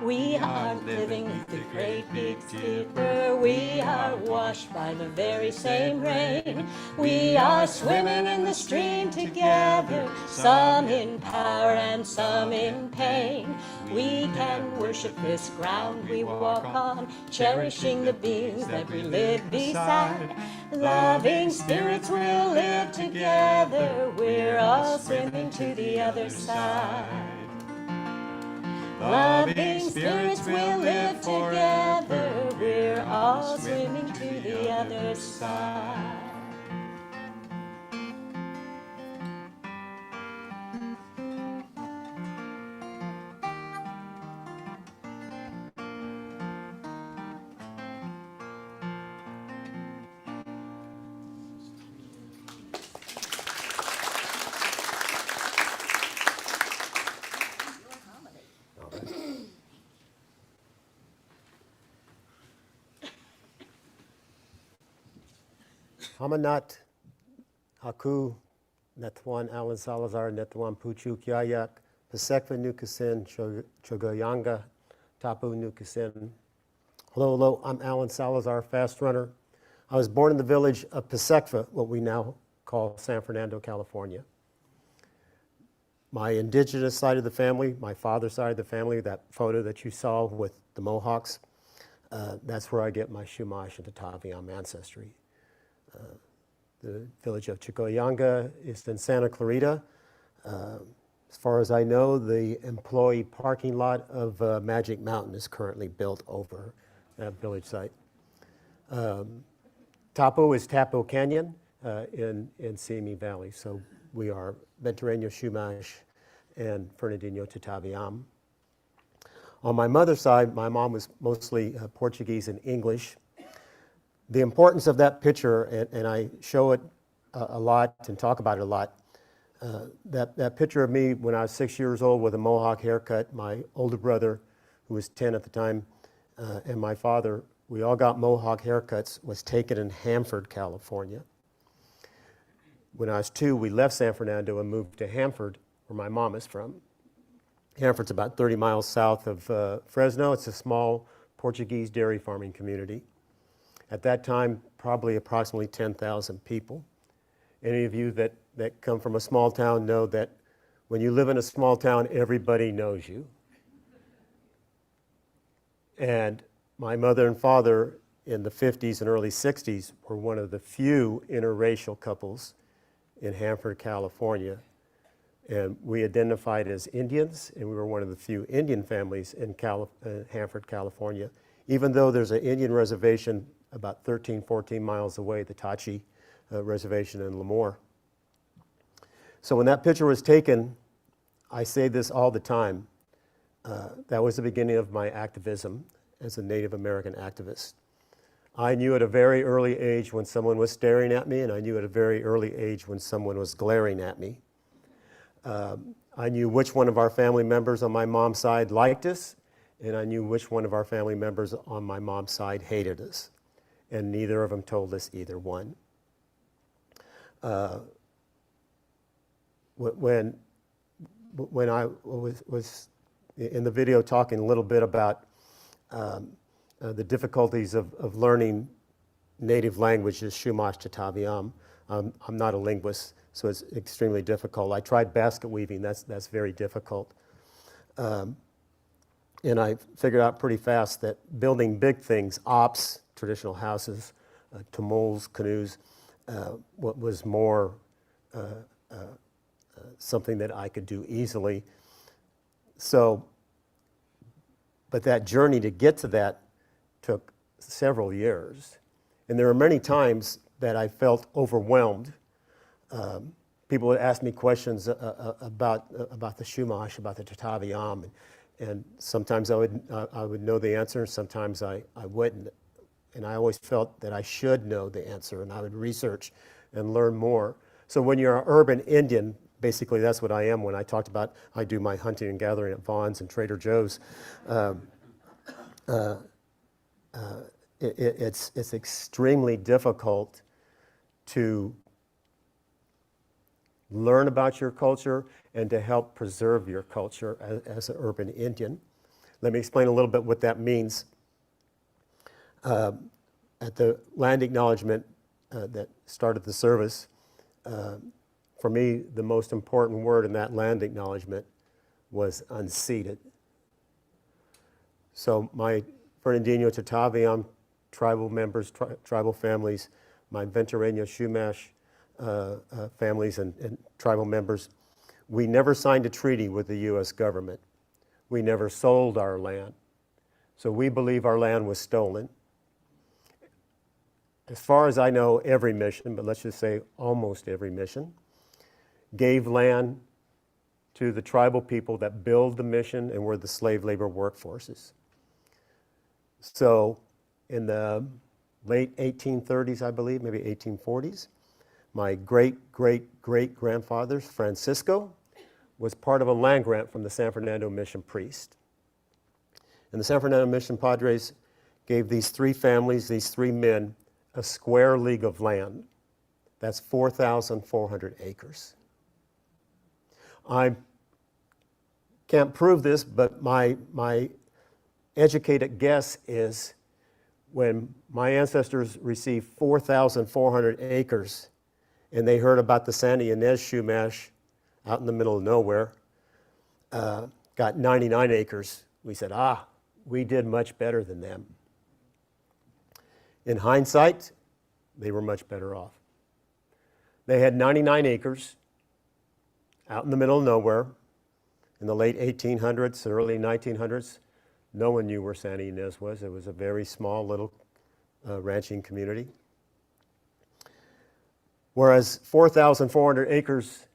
S1: We are living with the great big dipper. We are washed by the very same rain. We are swimming in the stream together, some in power and some in pain. We can worship this ground we walk on, cherishing the beings that we live beside. Loving spirits will live together. We're all swimming to the other side. Loving spirits will live together. We're all swimming to the other side.
S8: Hamanat, Haku, Netwan Alan Salazar, Netwan Puchu Kyayak, Pasekva Nukasin, Chogoyanga, Tapu Nukasin. Hello, I'm Alan Salazar, fast runner. I was born in the village of Pasekva, what we now call San Fernando, California. My indigenous side of the family, my father's side of the family, that photo that you saw with the Mohawks, that's where I get my Chumash and Tataviam ancestry. The village of Chicoyanga is in Santa Clarita. As far as I know, the employee parking lot of Magic Mountain is currently built over that village site. Tapo is Tapo Canyon in Simi Valley. So we are Ventureño Chumash and Fernandino Tataviam. On my mother's side, my mom was mostly Portuguese and English. The importance of that picture, and I show it a lot and talk about it a lot, that picture of me when I was 6 years old with a Mohawk haircut, my older brother, who was 10 at the time, and my father, we all got Mohawk haircuts, was taken in Hanford, California. When I was 2, we left San Fernando and moved to Hanford, where my mom is from. Hanford's about 30 miles south of Fresno. It's a small Portuguese dairy farming community. At that time, probably approximately 10,000 people. Any of you that come from a small town know that when you live in a small town, everybody knows you. And my mother and father in the 50s and early 60s were one of the few interracial couples in Hanford, California. And we identified as Indians, and we were one of the few Indian families in Hanford, California, even though there's an Indian reservation about 13, 14 miles away, the Tachi Reservation in Lemoore. So when that picture was taken, I say this all the time, that was the beginning of my activism as a Native American activist. I knew at a very early age when someone was staring at me, and I knew at a very early age when someone was glaring at me. I knew which one of our family members on my mom's side liked us, and I knew which one of our family members on my mom's side hated us. And neither of them told us either one. When I was in the video talking a little bit about the difficulties of learning native languages, Chumash Tataviam, I'm not a linguist, so it's extremely difficult. I tried basket weaving, that's very difficult. And I figured out pretty fast that building big things, ops, traditional houses, tumults, canoes, what was more something that I could do easily. So, but that journey to get to that took several years. And there were many times that I felt overwhelmed. People would ask me questions about the Chumash, about the Tataviam, and sometimes I would know the answer, and sometimes I wouldn't. And I always felt that I should know the answer, and I would research and learn more. So when you're an urban Indian, basically that's what I am. When I talked about I do my hunting and gathering at Vaughn's and Trader Joe's, it's extremely difficult to learn about your culture, and to help preserve your culture as an urban Indian. Let me explain a little bit what that means. At the land acknowledgement that started the service, for me, the most important word in that land acknowledgement was unceded. So my Fernandino Tataviam tribal members, tribal families, my Ventureño Chumash families and tribal members, we never signed a treaty with the U.S. government. We never sold our land. So we believe our land was stolen. As far as I know, every mission, but let's just say almost every mission, gave land to the tribal people that build the mission and were the slave labor workforces. So in the late 1830s, I believe, maybe 1840s, my great-great-great-grandfather, Francisco, was part of a land grant from the San Fernando Mission priest. And the San Fernando Mission Padres gave these three families, these three men, a square league of land. That's 4,400 acres. I can't prove this, but my educated guess is when my ancestors received 4,400 acres and they heard about the Santa Ynez Chumash out in the middle of nowhere, got 99 acres, we said, we did much better than them. In hindsight, they were much better off. They had 99 acres out in the middle of nowhere in the late 1800s, early 1900s. No one knew where Santa Ynez was. It was a very small little ranching community. Whereas 4,400 acres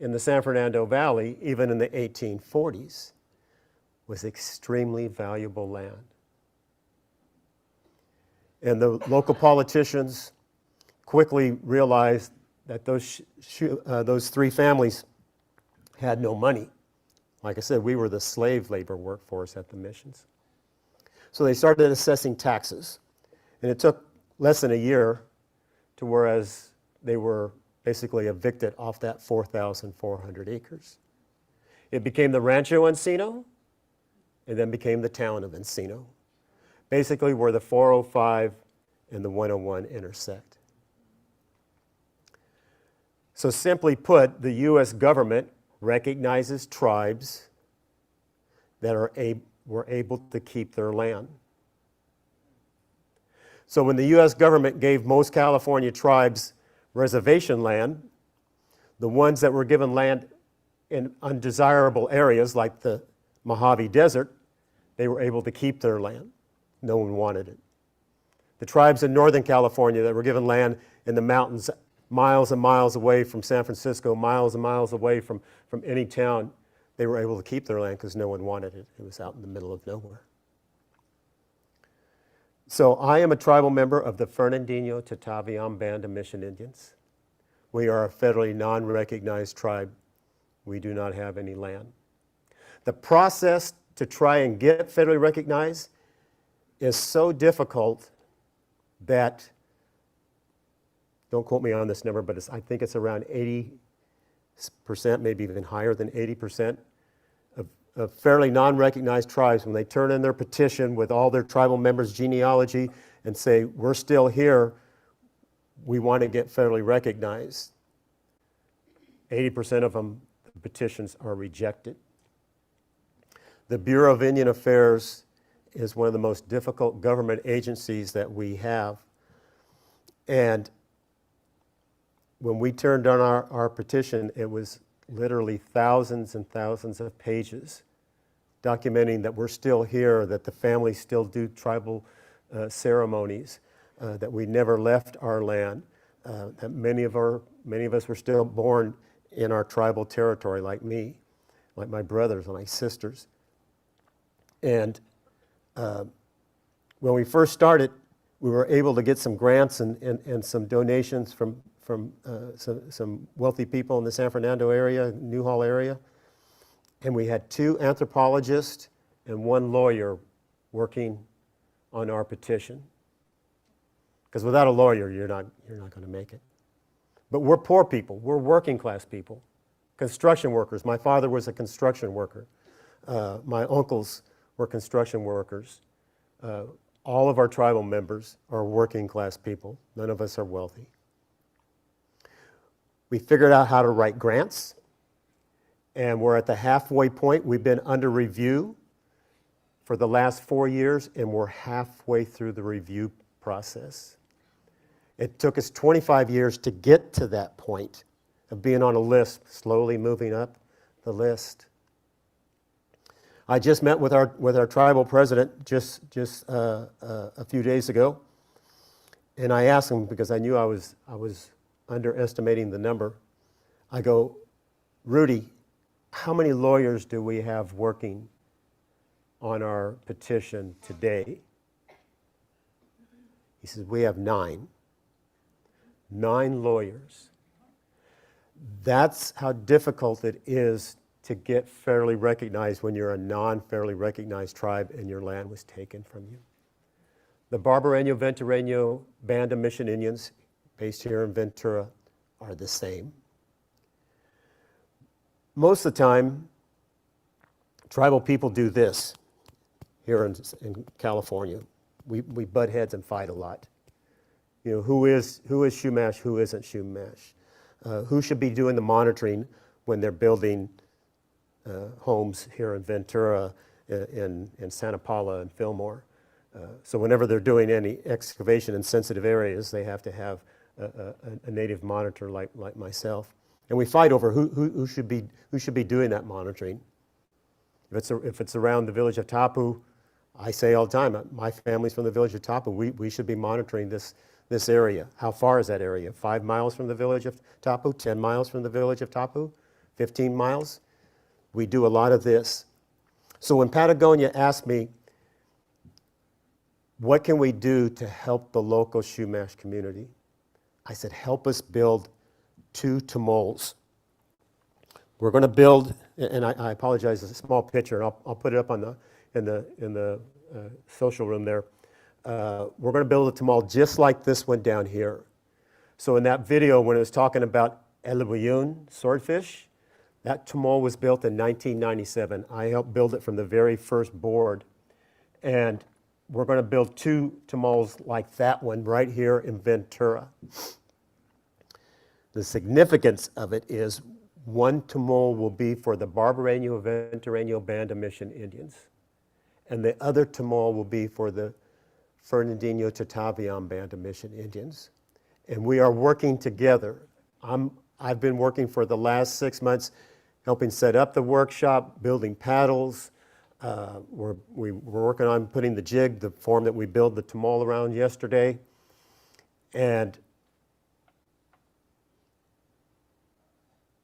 S8: in the San Fernando Valley, even in the 1840s, was extremely valuable land. And the local politicians quickly realized that those three families had no money. Like I said, we were the slave labor workforce at the missions. So they started assessing taxes. And it took less than a year to whereas they were basically evicted off that 4,400 acres. It became the Rancho Encino, and then became the town of Encino, basically where the 405 and the 101 intersect. So simply put, the U.S. government recognizes tribes that were able to keep their land. So when the U.S. government gave most California tribes reservation land, the ones that were given land in undesirable areas like the Mojave Desert, they were able to keep their land. No one wanted it. The tribes in Northern California that were given land in the mountains miles and miles away from San Francisco, miles and miles away from any town, they were able to keep their land because no one wanted it. It was out in the middle of nowhere. So I am a tribal member of the Fernandino Tataviam Band of Mission Indians. We are a federally non-recognized tribe. We do not have any land. The process to try and get federally recognized is so difficult that, don't quote me on this number, but I think it's around 80%, maybe even higher than 80% of fairly non-recognized tribes, when they turn in their petition with all their tribal members' genealogy and say, we're still here, we want to get federally recognized, 80% of them, the petitions are rejected. The Bureau of Indian Affairs is one of the most difficult government agencies that we have. And when we turned on our petition, it was literally thousands and thousands of pages documenting that we're still here, that the families still do tribal ceremonies, that we never left our land, that many of us were still born in our tribal territory, like me, like my brothers and my sisters. And when we first started, we were able to get some grants and some donations from some wealthy people in the San Fernando area, Newhall area. And we had 2 anthropologists and 1 lawyer working on our petition. Because without a lawyer, you're not going to make it. But we're poor people. We're working class people, construction workers. My father was a construction worker. My uncles were construction workers. All of our tribal members are working class people. None of us are wealthy. We figured out how to write grants, and we're at the halfway point. We've been under review for the last 4 years, and we're halfway through the review process. It took us 25 years to get to that point of being on a list, slowly moving up the list. I just met with our tribal president just a few days ago, and I asked him, because I knew I was underestimating the number. I go, Rudy, how many lawyers do we have working on our petition today? He says, we have 9. 9 lawyers. That's how difficult it is to get fairly recognized when you're a non-fairly recognized tribe and your land was taken from you. The Barbareño Ventureño Band of Mission Indians, based here in Ventura, are the same. Most of the time, tribal people do this here in California. We butt heads and fight a lot. You know, who is Chumash, who isn't Chumash? Who should be doing the monitoring when they're building homes here in Ventura, in Santa Paula and Fillmore? So whenever they're doing any excavation in sensitive areas, they have to have a native monitor like myself. And we fight over who should be doing that monitoring. If it's around the village of Tapu, I say all the time, my family's from the village of Tapu. We should be monitoring this area. How far is that area? 5 miles from the village of Tapu? 10 miles from the village of Tapu? 15 miles? We do a lot of this. So when Patagonia asked me, what can we do to help the local Chumash community? I said, help us build 2 tumols. We're going to build, and I apologize, it's a small picture, and I'll put it up in the social room there. We're going to build a tumol just like this one down here. So in that video, when it was talking about Elibuyun, swordfish, that tumol was built in 1997. I helped build it from the very first board. And we're going to build 2 tumols like that one right here in Ventura. The significance of it is one tumol will be for the Barbareño Ventureño Band of Mission Indians, and the other tumol will be for the Fernandino Tataviam Band of Mission Indians. And we are working together. I've been working for the last 6 months helping set up the workshop, building paddles. We're working on putting the jig, the form that we built the tumol around yesterday. And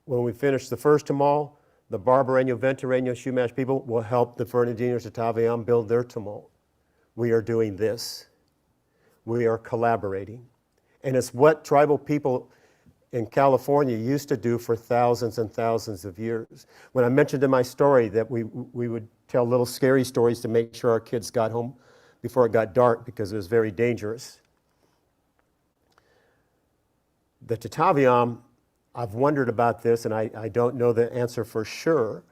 S8: when we finish the first tumol, the Barbareño Ventureño Chumash people will help the Fernandino Tataviam build their tumol. We are doing this. We are collaborating. And it's what tribal people in California used to do for thousands and thousands of years. When I mentioned in my story that we would tell little scary stories to make sure our kids got home before it got dark because it was very dangerous. The Tataviam, I've wondered about this, and I don't know the answer for sure,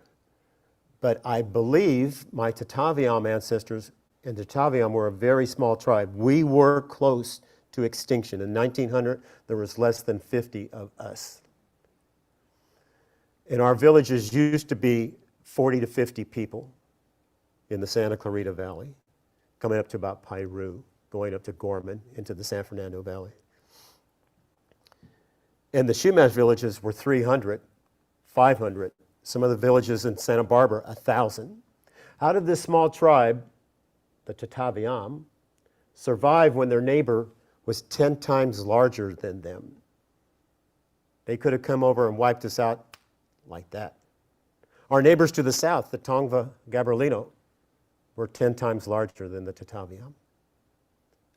S8: but I believe my Tataviam ancestors and Tataviam were a very small tribe. We were close to extinction. In 1900, there was less than 50 of us. And our villages used to be 40 to 50 people in the Santa Clarita Valley, coming up to about Piru, going up to Gorman, into the San Fernando Valley. And the Chumash villages were 300, 500. Some of the villages in Santa Barbara, 1,000. How did this small tribe, the Tataviam, survive when their neighbor was 10 times larger than them? They could have come over and wiped us out like that. Our neighbors to the south, the Tongva Gabrielino, were 10 times larger than the Tataviam.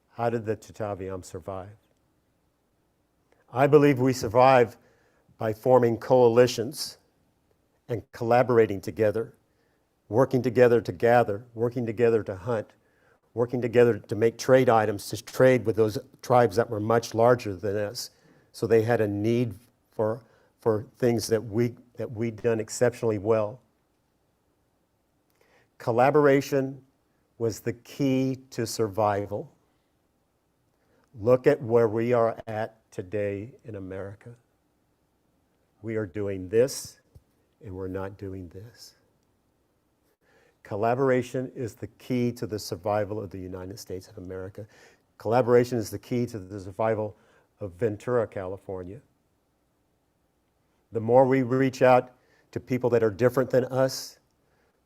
S8: How did the Tataviam survive? I believe we survive by forming coalitions and collaborating together, working together to gather, working together to hunt, working together to make trade items, to trade with those tribes that were much larger than us, So they had a need for things that we'd done exceptionally well. Collaboration was the key to survival. Look at where we are at today in America. We are doing this, and we're not doing this. Collaboration is the key to the survival of the United States of America. Collaboration is the key to the survival of Ventura, California. The more we reach out to people that are different than us,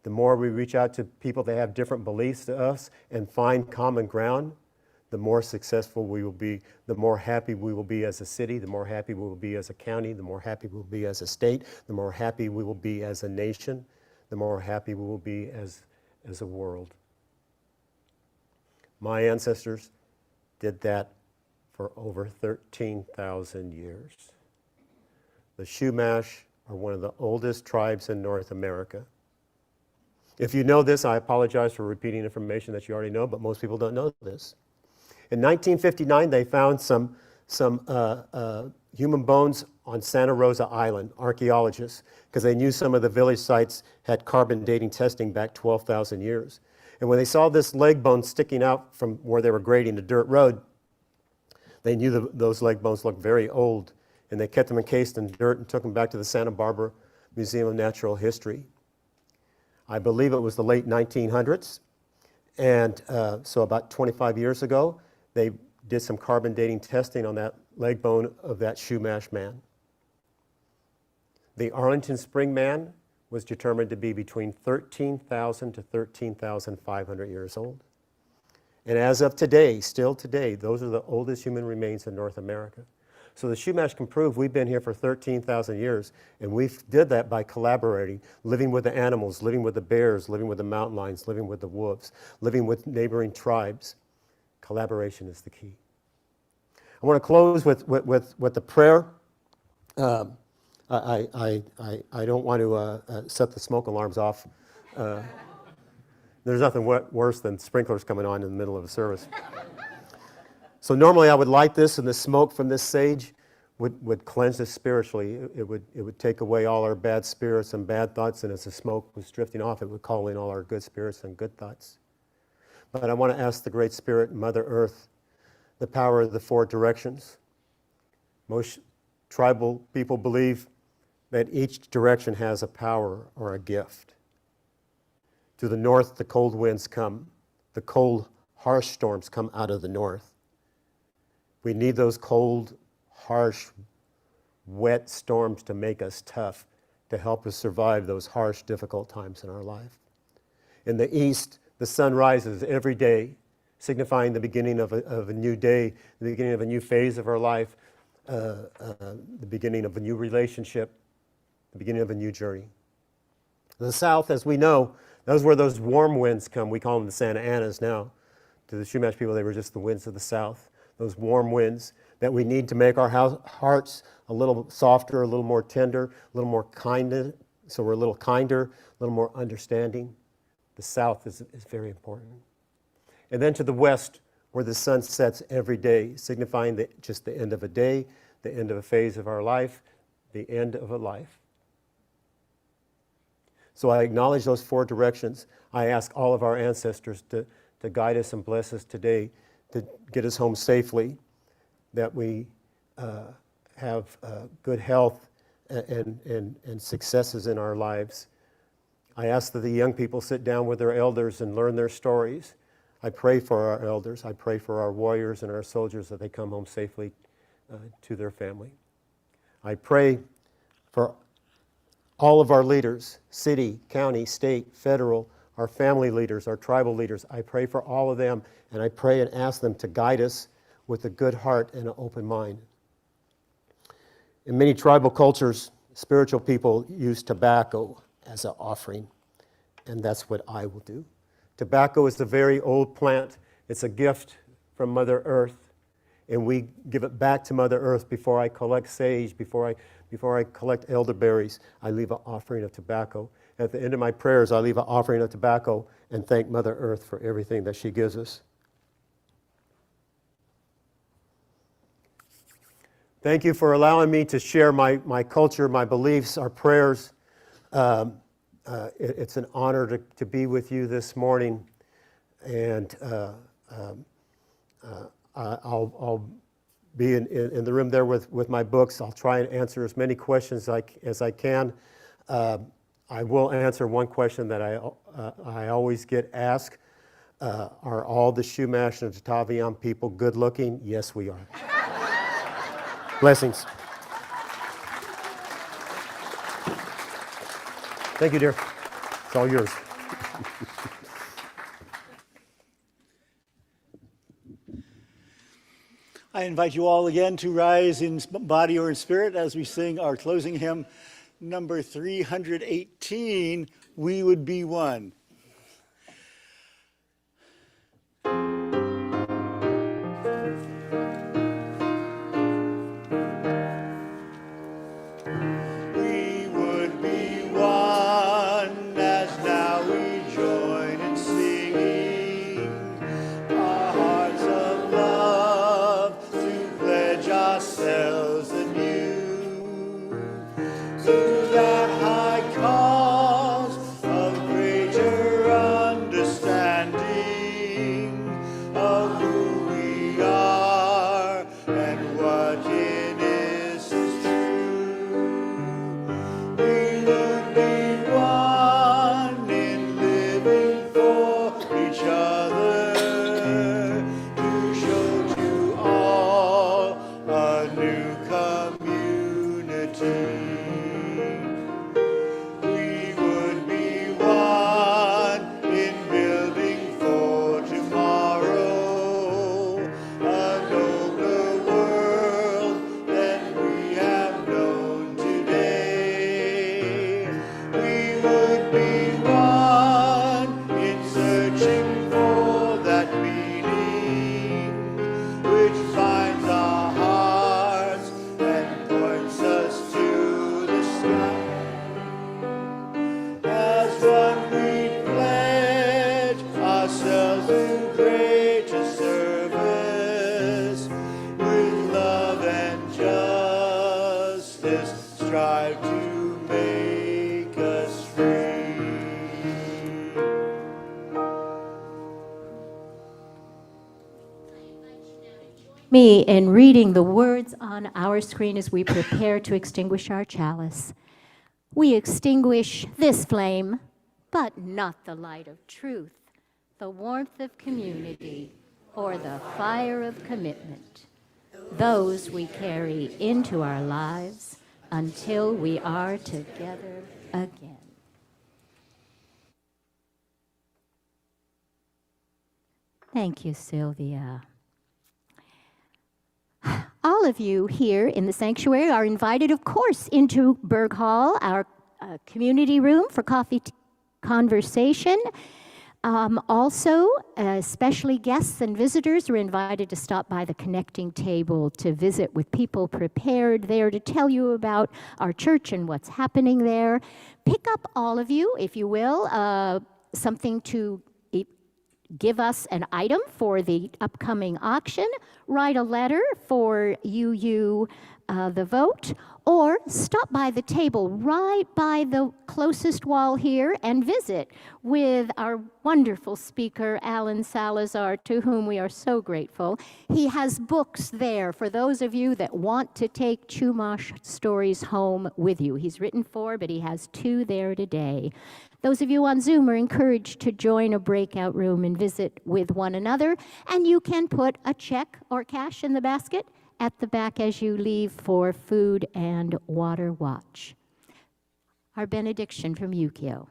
S8: the more we reach out to people that have different beliefs to us and find common ground, the more successful we will be, the more happy we will be as a city, the more happy we will be as a county, the more happy we will be as a state, the more happy we will be as a nation, the more happy we will be as a world. My ancestors did that for over 13,000 years. The Chumash are one of the oldest tribes in North America. If you know this, I apologize for repeating information that you already know, but most people don't know this. In 1959, they found some human bones on Santa Rosa Island, archaeologists, because they knew some of the village sites had carbon dating testing back 12,000 years. And when they saw this leg bone sticking out from where they were grading the dirt road, they knew those leg bones looked very old, and they kept them encased in dirt and took them back to the Santa Barbara Museum of Natural History. I believe it was the late 1900s, and so about 25 years ago, they did some carbon dating testing on that leg bone of that Chumash man. The Arlington Spring man was determined to be between 13,000 to 13,500 years old. And as of today, still today, those are the oldest human remains in North America. So the Chumash can prove we've been here for 13,000 years, and we did that by collaborating, living with the animals, living with the bears, living with the mountain lions, living with the wolves, living with neighboring tribes. Collaboration is the key. I want to close with the prayer. I don't want to set the smoke alarms off. There's nothing worse than sprinklers coming on in the middle of a service. So normally I would light this, and the smoke from this sage would cleanse us spiritually. It would take away all our bad spirits and bad thoughts, and as the smoke was drifting off, it would call in all our good spirits and good thoughts. But I want to ask the Great Spirit, Mother Earth, the power of the four directions. Most tribal people believe that each direction has a power or a gift. To the north, the cold winds come. The cold, harsh storms come out of the north. We need those cold, harsh, wet storms to make us tough, to help us survive those harsh, difficult times in our life. In the east, the sun rises every day, signifying the beginning of a new day, the beginning of a new phase of our life, the beginning of a new relationship, the beginning of a new journey. The south, as we know, that's where those warm winds come. We call them the Santa Anas now. To the Chumash people, they were just the winds of the south. Those warm winds that we need to make our hearts a little softer, a little more tender, a little more kind, so we're a little kinder, a little more understanding. The south is very important. And then to the west, where the sun sets every day, signifying just the end of a day, the end of a phase of our life, the end of a life. So I acknowledge those four directions. I ask all of our ancestors to guide us and bless us today, to get us home safely, that we have good health and successes in our lives. I ask that the young people sit down with their elders and learn their stories. I pray for our elders. I pray for our warriors and our soldiers that they come home safely to their family. I pray for all of our leaders, city, county, state, federal, our family leaders, our tribal leaders. I pray for all of them, and I pray and ask them to guide us with a good heart and an open mind. In many tribal cultures, spiritual people use tobacco as an offering, and that's what I will do. Tobacco is a very old plant. It's a gift from Mother Earth, and we give it back to Mother Earth. Before I collect sage, before I collect elderberries, I leave an offering of tobacco. At the end of my prayers, I leave an offering of tobacco and thank Mother Earth for everything that she gives us. Thank you for allowing me to share my culture, my beliefs, our prayers. It's an honor to be with you this morning, and I'll be in the room there with my books. I'll try and answer as many questions as I can. I will answer one question that I always get asked. Are all the Chumash and Tataviam people good looking? Yes, we are. Blessings. Thank you, dear. It's all yours.
S6: I invite you all again to rise in body or in spirit as we sing our closing hymn, number 318, We Would Be One.
S1: Me in reading the words on our screen as we prepare to extinguish our chalice. We extinguish this flame, but not the light of truth, the warmth of community, or the fire of commitment. Those we carry into our lives until we are together again. Thank you, Sylvia. All of you here in the sanctuary are invited, of course, into Berg Hall, our community room for coffee conversation. Also, especially guests and visitors are invited to stop by the connecting table to visit with people prepared there to tell you about our church and what's happening there. Pick up, all of you, if you will, something to give us an item for the upcoming auction, write a letter for UU the vote, or stop by the table right by the closest wall here and visit with our wonderful speaker, Alan Salazar, to whom we are so grateful. He has books there for those of you that want to take Chumash Stories home with you. He's written 4, but he has 2 there today. Those of you on Zoom are encouraged to join a breakout room and visit with one another, and you can put a check or cash in the basket at the back as you leave for food and water watch. Our benediction from Yukio.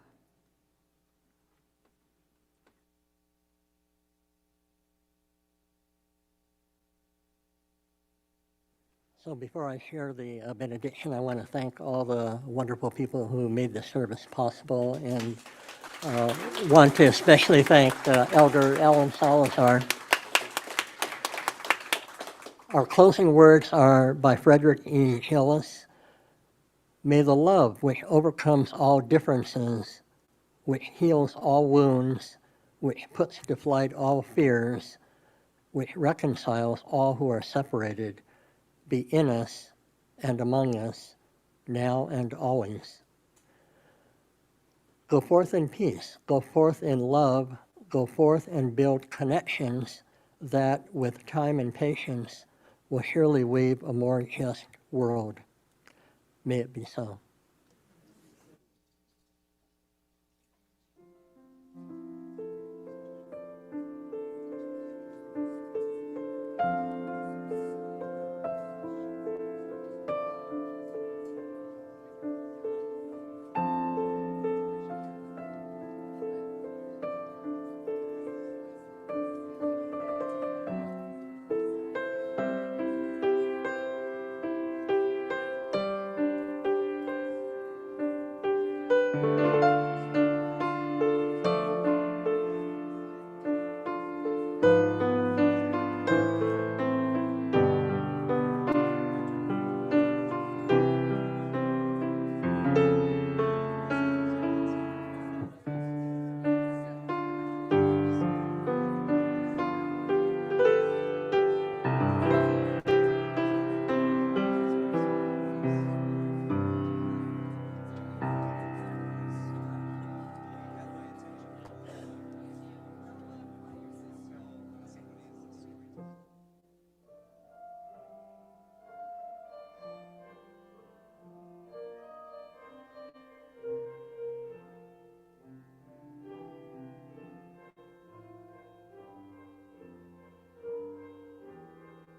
S2: So before I share the benediction, I want to thank all the wonderful people who made the service possible, and want to especially thank Elder Alan Salazar. Our closing words are by Frederick E. Hillis. May the love which overcomes all differences, which heals all wounds, which puts to flight all fears, which reconciles all who are separated, be in us and among us, now and always. Go forth in peace, go forth in love, go forth and build connections that, with time and patience, will surely weave a more just world. May it be so.